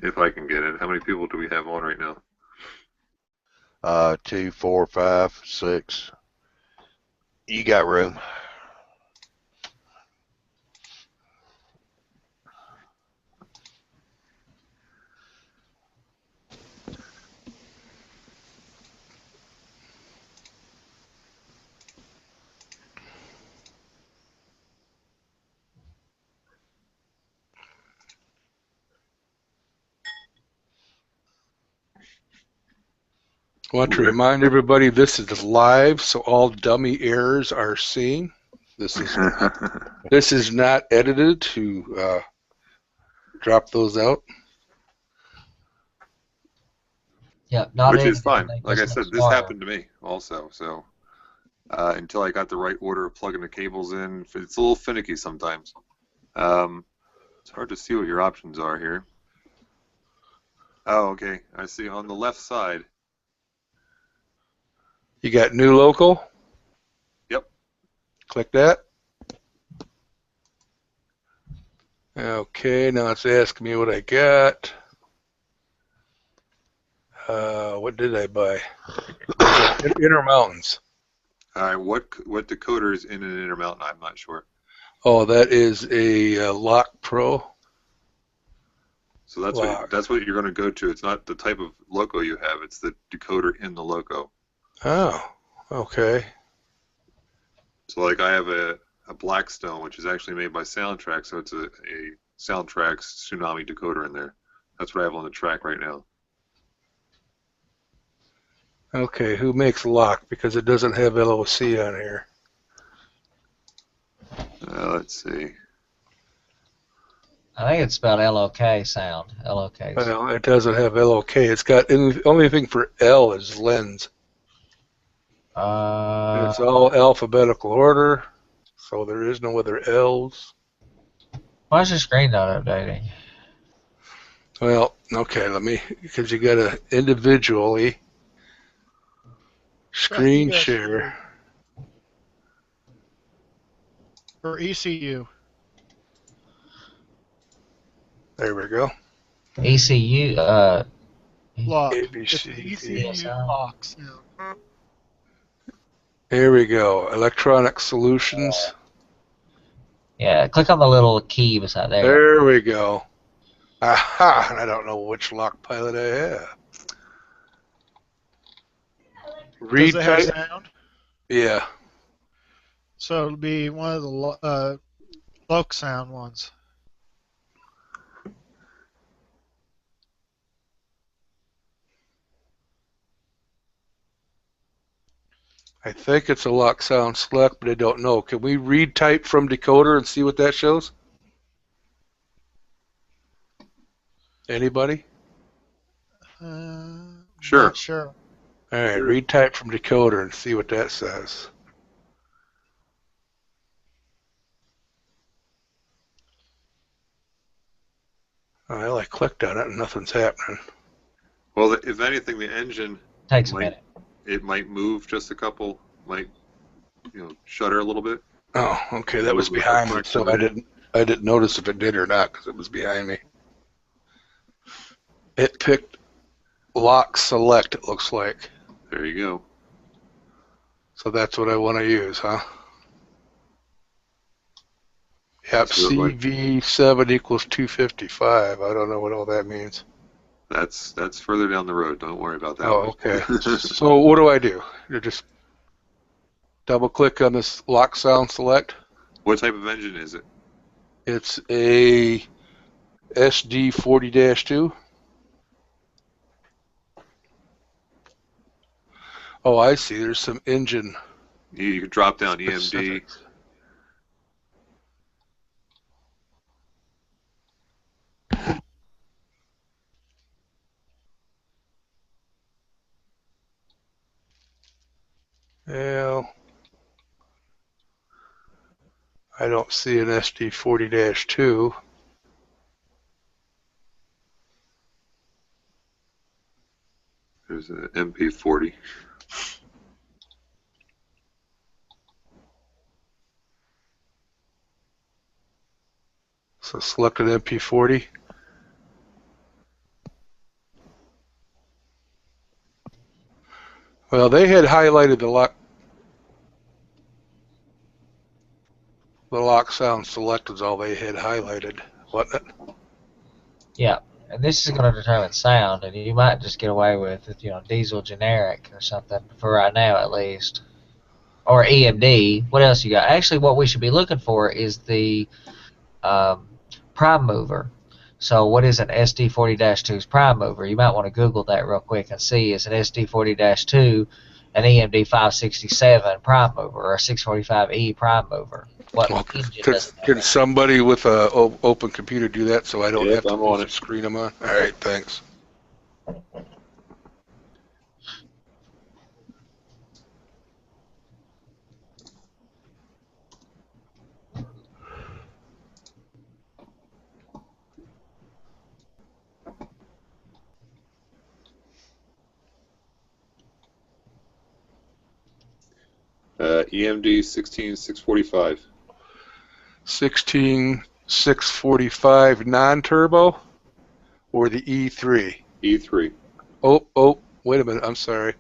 If I can get it. How many people do we have on right now? 2, 4, 5, 6. You got room. I want to remind everybody this is live, so all dummy errors are seen. This is not edited to drop those out. Yep, not Which is fine. anything, Like I just said, this smarter. happened to me also. So until I got the right order of plugging the cables in, it's a little finicky sometimes. It's hard to see what your options are here. Oh, okay. I see on the left side. You got new local? Yep. Click that. Okay, now it's asking me what I got. What did I buy? Intermountains. All right. What decoder is in an Intermountain? I'm not sure. Oh, that is a Lock Pro. So that's what you're going to go to. It's not the type of loco you have. It's the decoder in the loco. Oh, okay. So like I have a Blackstone, which is actually made by Soundtrack, so it's a Soundtrack's Tsunami decoder in there. That's what I have on the track right now. Okay, who makes Lock? Because it doesn't have LOC on here. Let's see. I think it's spelled LOK sound. LOK. Well, it doesn't have LOK. It's got the only thing for L is lens. And it's all alphabetical order, so there is no other L's. Why is your screen not updating? Well, okay, because you got to individually screen share. For ECU. There we go. ECU, Lock. ABC. It's ECU lock sound. Here we go. Electronic Solutions. yeah, click on the little key beside there. There we go. Aha! I don't know which lock pilot I have. Does it have sound? Yeah. So it'll be one of the loc sound ones. I think it's a lock sound select, but I don't know. Can we read type from decoder and see what that shows? Anybody? Sure. Not sure. All right, read type from decoder and see what that says. Well, I clicked on it and nothing's happening. Well, if anything, the engine Takes a might, minute. it might move just a couple, might, shudder a little bit. Oh, okay, that was behind me, so I didn't notice if it did or not because it was behind me. It picked lock select, it looks like. There you go. So that's what I want to use, huh? Yep, CV7 equals 255. I don't know what all that means. That's further down the road. Don't worry about that. Oh, okay. So what do I do? You just double click on this lock sound select. What type of engine is it? It's a SD40-2. Oh, I see. There's some engine. You can drop down EMD. Specifics. Well, I don't see an SD40-2. There's an MP40. So select an MP40. Well, they had highlighted the lock sound select is all they had highlighted, wasn't it? Yeah, and this is going to determine sound, and you might just get away with it, diesel generic or something for right now at least, or EMD. What else you got? Actually, what we should be looking for is the prime mover. So what is an SD40-2's prime mover? You might want to Google that real quick and see, is an SD40-2 an EMD 567 prime mover or a 645E prime mover? What engine does it have? Can somebody with an open computer do that so I don't have to on it. screen them on? All right, thanks. EMD 16645. 16645 non-turbo or the E3? E3. Oh, wait a minute. I'm sorry.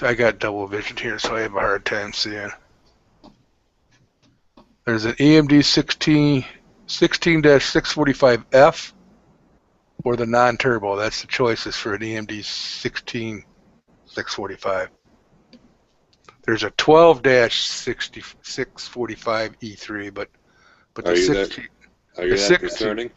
I got double vision here, so I have a hard time seeing. There's an EMD 16-645F or the non-turbo. That's the choices for an EMD 16645. There's a 12-645 E3, but the 16. Are you that concerning?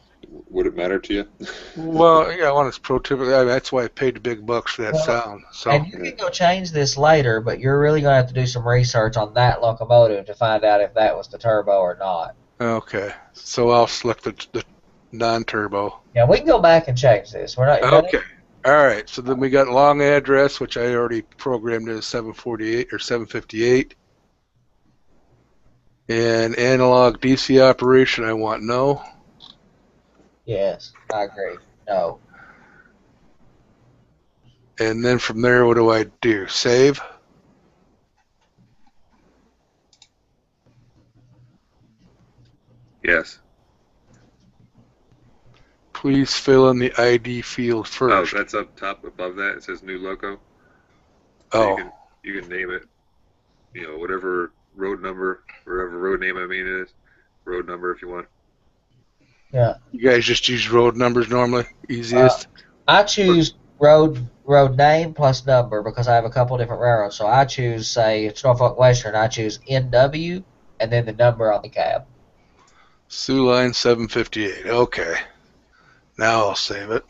Would it matter to you? Well, yeah, I want to prototypical. I mean, that's why I paid the big bucks for that sound. So. And you can go change this later, but you're really going to have to do some research on that locomotive to find out if that was the turbo or not. Okay, so I'll select the non-turbo. Yeah, we can go back and change this. We're not. Okay. All right. So then we got long address, which I already programmed as 748 or 758. And analog DC operation, I want no. Yes, I agree. No. And then from there, what do I do? Save? Yes. Please fill in the ID field first. Oh, that's up top above that. It says new loco. So you can name it, whatever road number, whatever road name is, road number if you want. Yeah. You guys just use road numbers normally? Easiest? I choose road name plus number because I have a couple different railroads. So I choose, say, it's Norfolk Western. I choose NW and then the number on the cab. Sioux Line 758. Okay. Now I'll save it.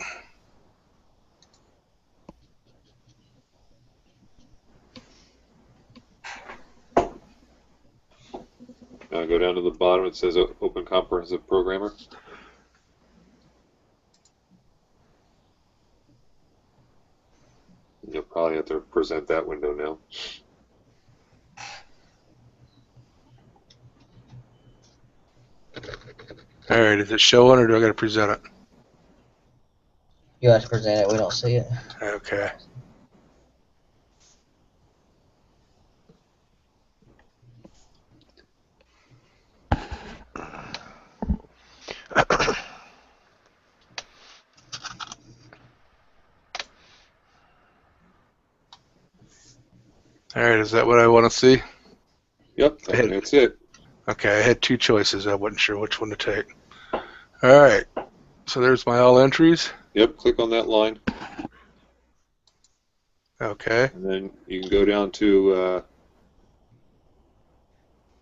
Go down to the bottom. It says Open Comprehensive Programmer. You'll probably have to present that window now. All right, is it showing or do I got to present it? You have to present it. We don't see it. Okay. All right, is that what I want to see? Yep, that's it. Okay, I had two choices. I wasn't sure which one to take. All right, so there's my all entries. Yep, click on that line. Okay. And then you can go down to,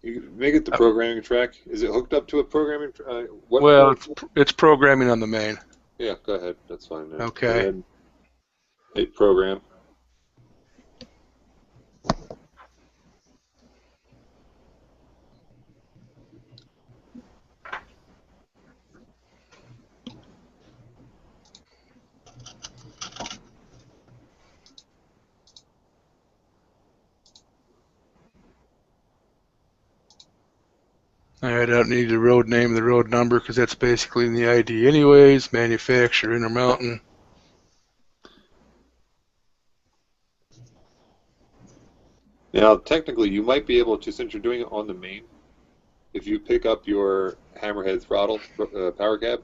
you can make it the programming track. Is it hooked up to a programming track? Well, it's programming on the main. Yeah, go ahead. That's fine. Now. Okay. Go ahead and hit program. All right, I don't need the road name and the road number because that's basically in the ID anyways. Manufacturer, Intermountain. Now, technically, you might be able to, since you're doing it on the main, if you pick up your hammerhead throttle power cab,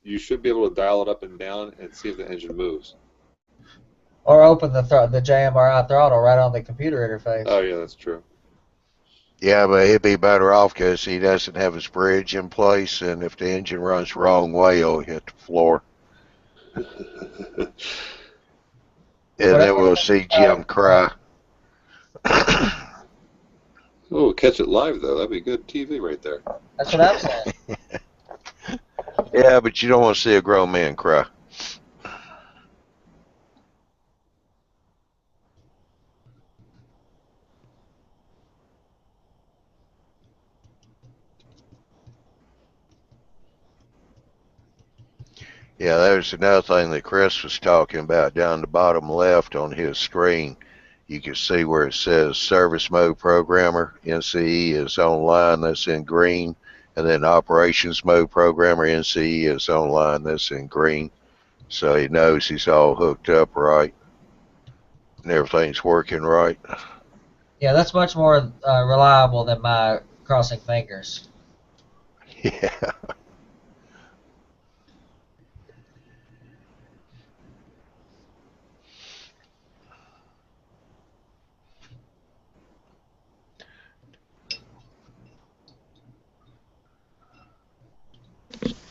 you should be able to dial it up and down and see if the engine moves. Or open the JMRI throttle right on the computer interface. Oh, yeah, that's true. Yeah, but he'd be better off because he doesn't have his bridge in place, and if the engine runs the wrong way, he'll hit the floor. And then we'll see Jim cry. Oh, catch it live, though. That'd be good TV right there. That's what I'm saying. Yeah, but you don't want to see a grown man cry. Yeah, there's another thing that Chris was talking about down the bottom left on his screen. You can see where it says Service Mode Programmer. NCE is online, that's in green. And then Operations Mode Programmer, NCE is online, that's in green. So he knows he's all hooked up right and everything's working right. Yeah, that's much more reliable than my crossing fingers. Yeah.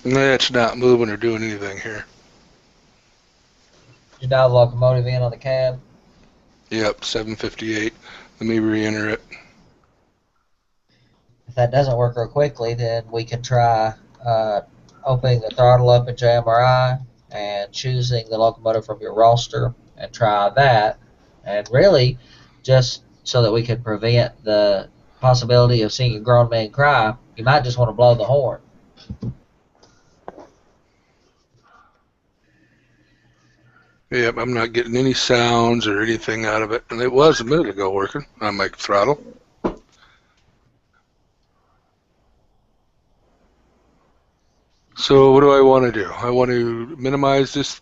It's not moving or doing anything here. You dial the locomotive in on the cab? Yep, 758. Let me re-enter it. If that doesn't work real quickly, then we could try opening the throttle up in JMRI and choosing the locomotive from your roster and try that. And really, just so that we could prevent the possibility of seeing a grown man cry, you might just want to blow the horn. Yep, I'm not getting any sounds or anything out of it. And it was a minute ago working on my throttle. So what do I want to do? I want to minimize this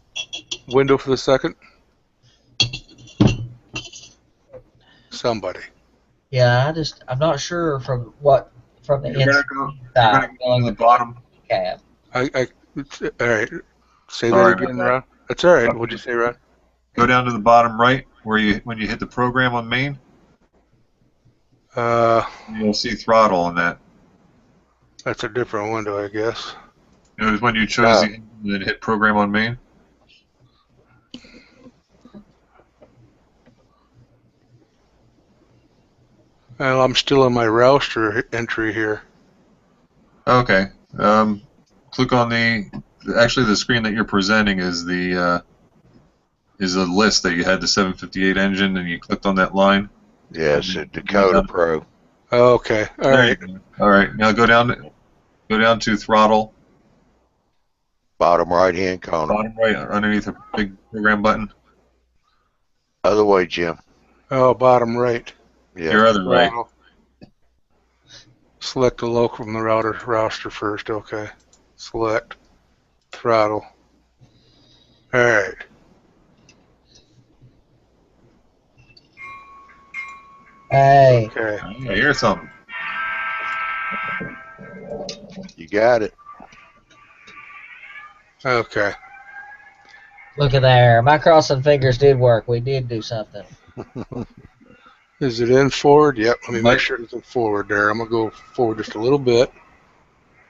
window for the second. Somebody. Yeah, I'm not sure from the inside. You're gonna go to the bottom. Cab. All right. Say that again, Ron. That's all right. What'd you say, Ron? Go down to the bottom right where when you hit the program on main. You'll see throttle on that. That's a different window, I guess. It was when you chose the engine and hit program on main. Well, I'm still in my roster entry here. Okay. Click on actually the screen that you're presenting is the list that you had the 758 engine and you clicked on that line. Yes, Dakota Pro. Okay. All There right. you go. All right. Now go down to throttle. Bottom right-hand corner. Bottom right, underneath a big program button. Other way, Jim. Oh, bottom right. Yeah. Your other right. Throttle. Select the local from the roster first. Okay. Select throttle. All right. Hey. Okay. I hear something. You got it. Okay. Look at there. My crossing fingers did work. We did do something. Is it in forward? Yep. Let me Might- make sure it's in forward there. I'm going to go forward just a little bit.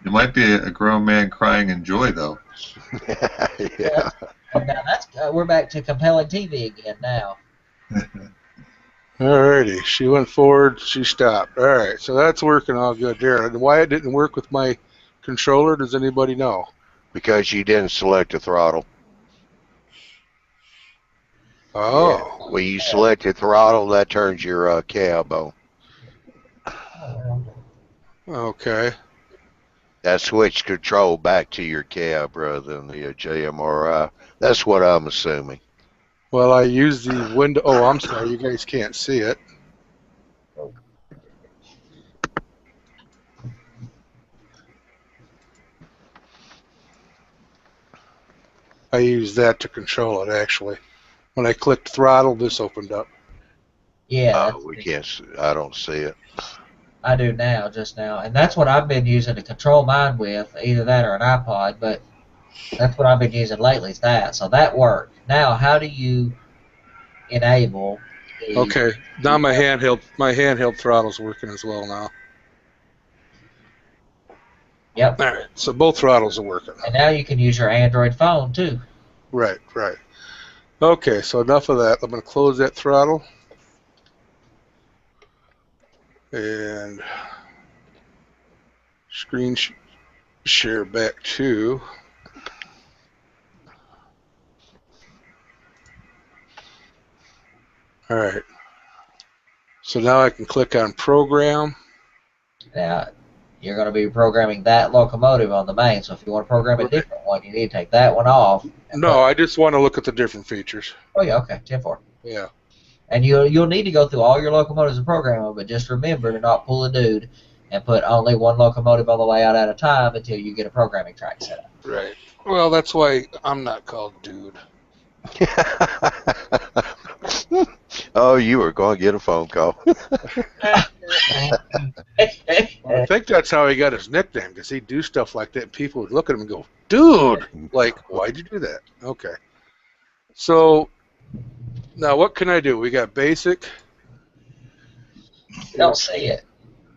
It might be a grown man crying in joy, though. Yeah. Now that's we're back to compelling TV again now. Alrighty. She went forward. She stopped. All right. So that's working all good there. And why it didn't work with my controller, does anybody know? Because you didn't select the throttle. Oh. Yeah. When you select the throttle, that turns your cab on. Okay. That switched control back to your cab rather than the JMRI. That's what I'm assuming. Well, I use the window. Oh, I'm sorry. You guys can't see it. I use that to control it, actually. When I clicked throttle, this opened up. Yeah, We can't. I don't see it. I do now, just now, and that's what I've been using to control mine with, either that or an iPod. But that's what I've been using lately. Is that so that worked? Now, how do you enable? Okay. Now my handheld throttle's working as well now. Yep. All right. So both throttles are working. And now you can use your Android phone too. Right. Right. Okay. So enough of that. I'm going to close that throttle. And screen share back to. All right. So now I can click on program. Now you're going to be programming that locomotive on the main. So if you want to program a different one, you need to take that one off. No, I just want to look at the different features. Oh yeah, okay, 10-4. Yeah. And you'll need to go through all your locomotives and program them, but just remember to not pull a dude and put only one locomotive on the layout at a time until you get a programming track set up. Right. Well, that's why I'm not called dude. Oh, you were going to get a phone call. I think that's how he got his nickname, because he'd do stuff like that, and people would look at him and go, dude! Like, why'd you do that? Okay. So, now what can I do? We got basic. You don't see it.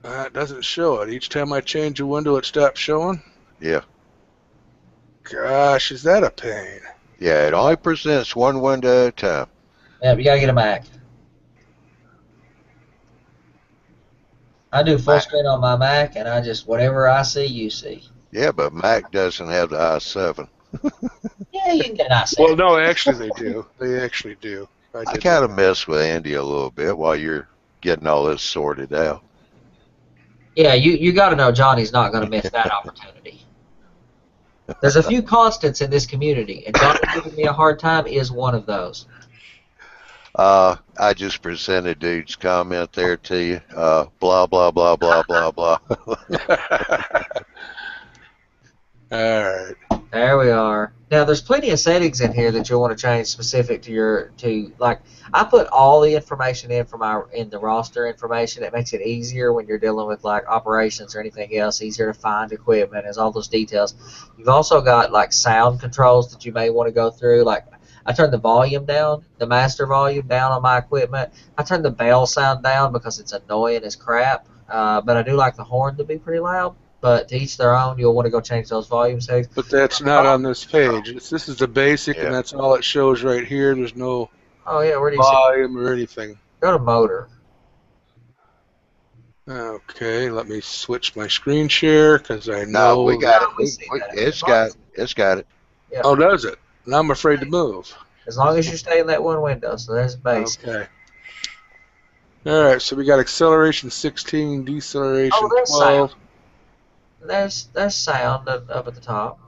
It doesn't show it. Each time I change a window, it stops showing? Yeah. Gosh, is that a pain? Yeah, it only presents one window at a time. Yeah, you gotta get a Mac. I do full screen on my Mac, and I just whatever I see, you see. Yeah, but Mac doesn't have the i7. Yeah, you can get an i7. Well, no, actually they do. They actually do. I kind of mess with Andy a little bit while you're getting all this sorted out. Yeah, you got to know Johnny's not going to miss that opportunity. There's a few constants in this community, and Johnny giving me a hard time is one of those. I just presented dude's comment there to you. Blah, blah, blah, blah, blah, blah. All right. There we are. Now, there's plenty of settings in here that you'll want to change specific to like, I put all the information in in the roster information. It makes it easier when you're dealing with like operations or anything else, easier to find equipment, has all those details. You've also got like sound controls that you may want to go through. Like, I turned the volume down, the master volume down on my equipment. I turned the bell sound down because it's annoying as crap. But I do like the horn to be pretty loud. But to each their own, you'll want to go change those volume settings. But that's not on this page. This is the basic, and that's all it shows right here. There's no where do you volume or anything. Go to motor. Okay, let me switch my screen share because I know. No, we got it. It's got it. Yeah. Oh, does it? And I'm afraid to move. As long as you stay in that one window, so there's basic. Okay. All right, so we got acceleration 16, deceleration Oh, there's 12. sound. There's sound up at the top.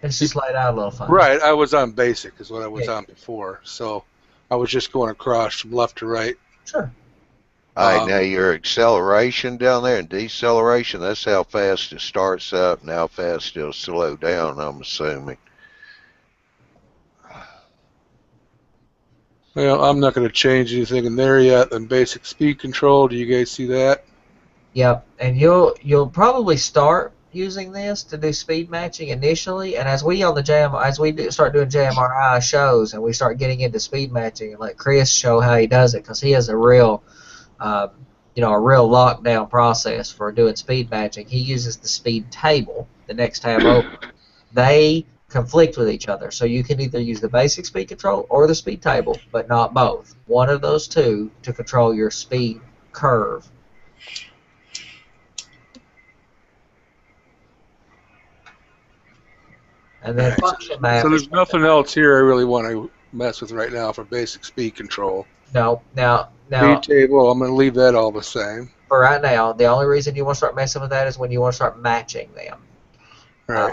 It's just laid out a little funny. Right, I was on basic is what I was Yeah. on before, so I was just going across from left to right. Sure. All right, now your acceleration down there and deceleration, that's how fast it starts up and how fast it'll slow down, I'm assuming. Well, I'm not going to change anything in there yet. And basic speed control, do you guys see that? Yep, and you'll probably start using this to do speed matching initially, and as we start doing JMRI shows and we start getting into speed matching, and let Chris show how he does it, because he has a real a real lockdown process for doing speed matching. He uses the speed table, the next tab over. They conflict with each other, so you can either use the basic speed control or the speed table, but not both. One of those two to control your speed curve. And then function map. So there's nothing else here I really want to mess with right now for basic speed control. No, now speed table, I'm going to leave that all the same. For right now, the only reason you want to start messing with that is when you want to start matching them. Right.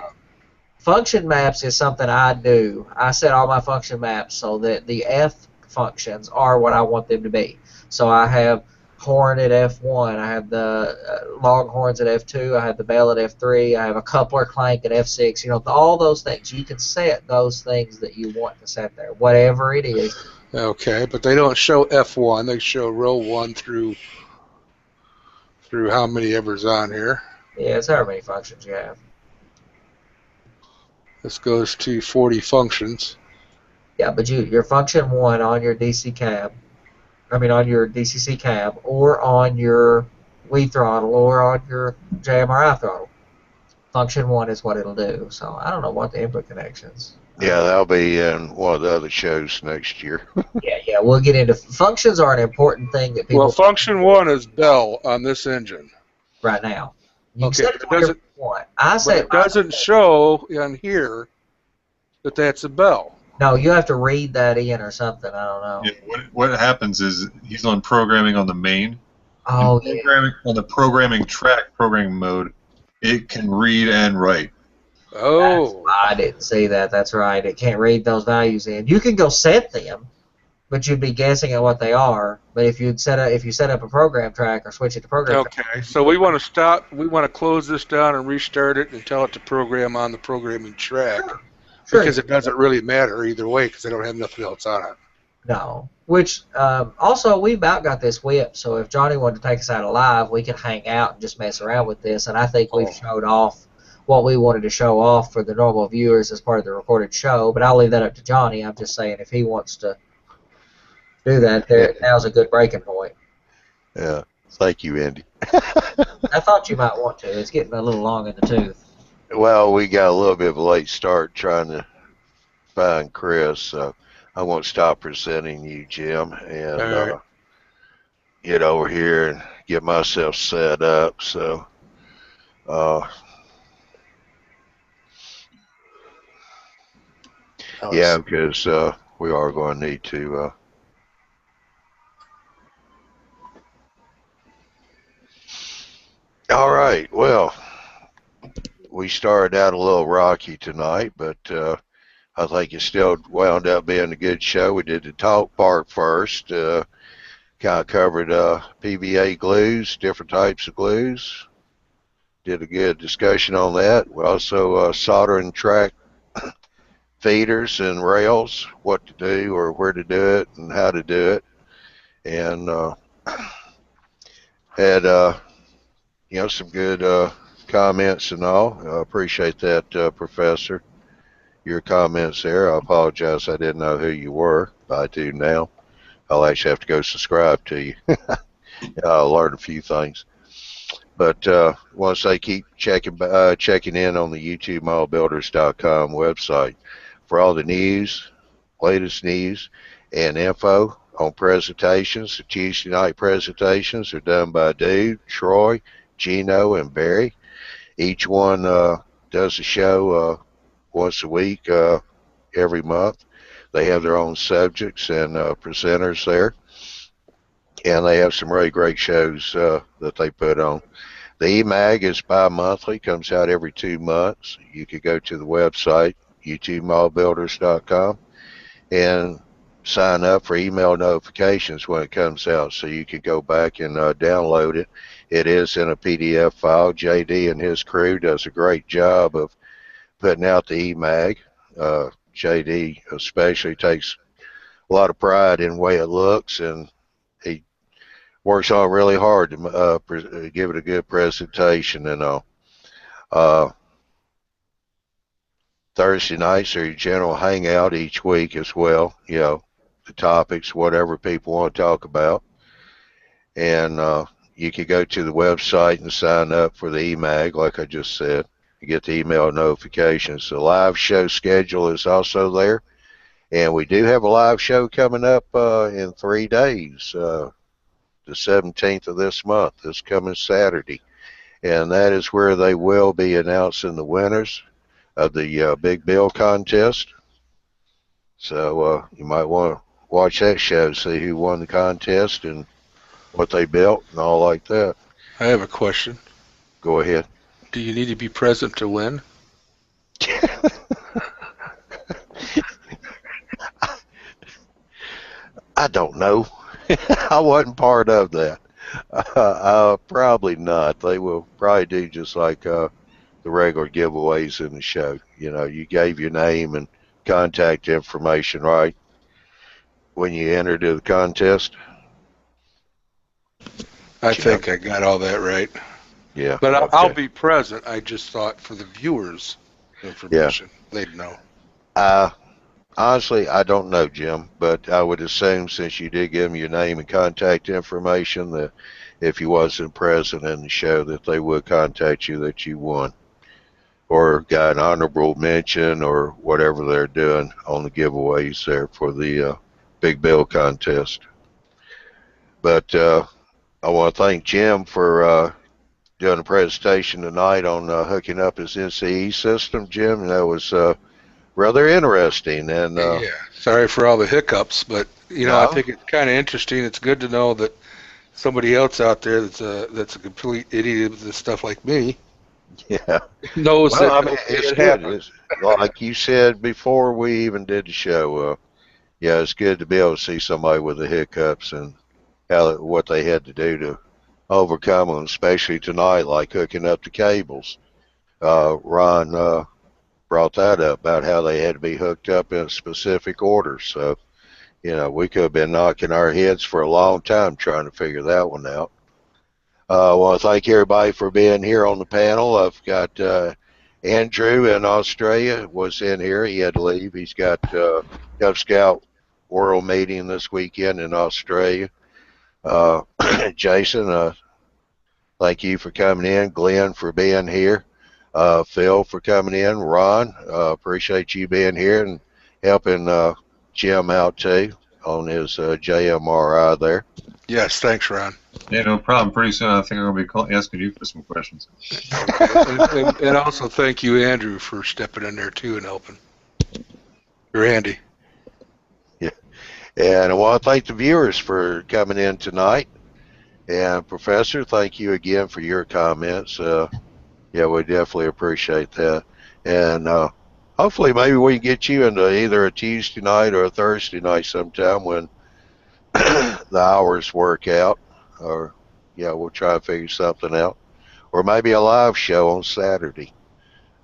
Function maps is something I do. I set all my function maps so that the F functions are what I want them to be. So I have horn at F1, I have the longhorns at F2, I have the bell at F3, I have a coupler clank at F6. You know, all those things. You can set those things that you want to set there, whatever it is. Okay, but they don't show F1. They show row 1 through how many ever's on here. Yeah, it's however many functions you have. This goes to 40 functions. Yeah, but your function 1 on your DC cab, on your DCC cab, or on your Wii throttle, or on your JMRI throttle. Function 1 is what it'll do. So I don't know what the input connections. Yeah, that'll be in one of the other shows next year. Yeah, we'll get into functions are an important thing that people. Well, function 1 is bell on this engine. Right now. You Okay, can set it doesn't. It doesn't show on here that that's a bell. No, you have to read that in or something. I don't know. Yeah, what happens is he's on programming on the main. Oh, programming on the programming track, programming mode, it can read and write. Oh, I didn't see that. That's right. It can't read those values in. You can go set them, but you'd be guessing at what they are. But if you set up a program track or switch it to program track. Okay, so we want to stop. We want to close this down and restart it and tell it to program on the programming track. Sure. Because it doesn't really matter either way because they don't have nothing else on it. No. Which, also, we about got this whip, so if Johnny wanted to take us out alive, we could hang out and just mess around with this, and I think we've showed off what we wanted to show off for the normal viewers as part of the recorded show, but I'll leave that up to Johnny. I'm just saying if he wants to do that, now's a good breaking point. Yeah. Thank you, Andy. I thought you might want to. It's getting a little long in the tooth. Well, we got a little bit of a late start trying to find Chris, so I won't stop presenting you, Jim, and get over here and get myself set up. So, yeah, because we are going to need to. All right, well, we started out a little rocky tonight, but I think it still wound up being a good show. We did the talk part first, kind of covered PVA glues, different types of glues. Did a good discussion on that. We also soldering track feeders and rails, what to do or where to do it and how to do it. And had some good comments and all. I appreciate that, Professor. Your comments there. I apologize. I didn't know who you were. I do now. I'll actually have to go subscribe to you. I'll learn a few things. But once they keep checking in on the YouTubeModelBuilders.com website for all the news, latest news, and info on presentations. The Tuesday night presentations are done by Dude, Troy, Gino, and Barry. Each one does a show once a week, every month. They have their own subjects and presenters there, and they have some really great shows that they put on. The e-mag is bi-monthly, comes out every 2 months. You could go to the website, youtubemallbuilders.com, and sign up for email notifications when it comes out, so you could go back and download it. It is in a PDF file. JD and his crew does a great job of putting out the e-mag. JD especially takes a lot of pride in the way it looks, and he works on really hard to give it a good presentation and all. Thursday nights are your general hangout each week as well. You know, the topics, whatever people want to talk about. And you can go to the website and sign up for the e-mag, like I just said. You get the email notifications. The live show schedule is also there. And we do have a live show coming up in 3 days, the 17th of this month, this coming Saturday. And that is where they will be announcing the winners of the Big Bill contest. So you might want to watch that show, see who won the contest and what they built and all like that. I have a question. Go ahead. Do you need to be present to win? I don't know. I wasn't part of that. Probably not. They will probably do just like the regular giveaways in the show. You know, you gave your name and contact information, right, when you entered the contest? I think I got all that right. Yeah. But okay. I'll be present. I just thought for the viewers' information, they'd know. Honestly, I don't know, Jim, but I would assume since you did give them your name and contact information that if you wasn't present in the show that they would contact you that you won or got an honorable mention or whatever they're doing on the giveaways there for the Big Bill contest. But I want to thank Jim for doing a presentation tonight on hooking up his NCE system, Jim. That was rather interesting. And yeah, sorry for all the hiccups, but you know, no. I think it's kind of interesting. It's good to know that somebody else out there that's a complete idiot with this stuff like me, knows that. I mean, it's good. It's, like you said before we even did the show. Yeah, it's good to be able to see somebody with the hiccups and what they had to do to overcome them, especially tonight, like hooking up the cables. Ron brought that up about how they had to be hooked up in a specific order. So, you know, we could have been knocking our heads for a long time trying to figure that one out. I want to thank everybody for being here on the panel. I've got Andrew in Australia was in here. He had to leave. He's got Cub Scout World Meeting this weekend in Australia. Jason, thank you for coming in. Glenn for being here. Phil for coming in. Ron, appreciate you being here and helping Jim out too on his JMRI there. Yes, thanks, Ron. Yeah, no problem. Pretty soon I think I'm going to be asking you for some questions. and also thank you, Andrew, for stepping in there too and helping. You're handy. Yeah. And I want to thank the viewers for coming in tonight. And Professor, thank you again for your comments. Yeah, we definitely appreciate that. And hopefully maybe we can get you into either a Tuesday night or a Thursday night sometime when the hours work out. Or, yeah, we'll try to figure something out. Or maybe a live show on Saturday.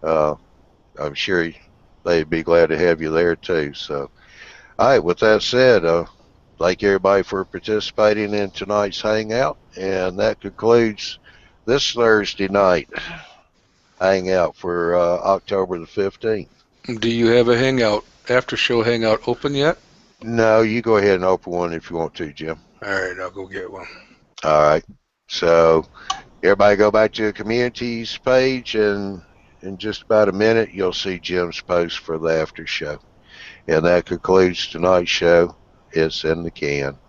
I'm sure they'd be glad to have you there too. So, all right, with that said, thank everybody for participating in tonight's Hangout. And that concludes this Thursday night Hangout for October the 15th. Do you have a Hangout, after show Hangout open yet? No, you go ahead and open one if you want to, Jim. All right, I'll go get one. All right. So everybody go back to the communities page, and in just about a minute, you'll see Jim's post for the after show. And that concludes tonight's show. It's in the can.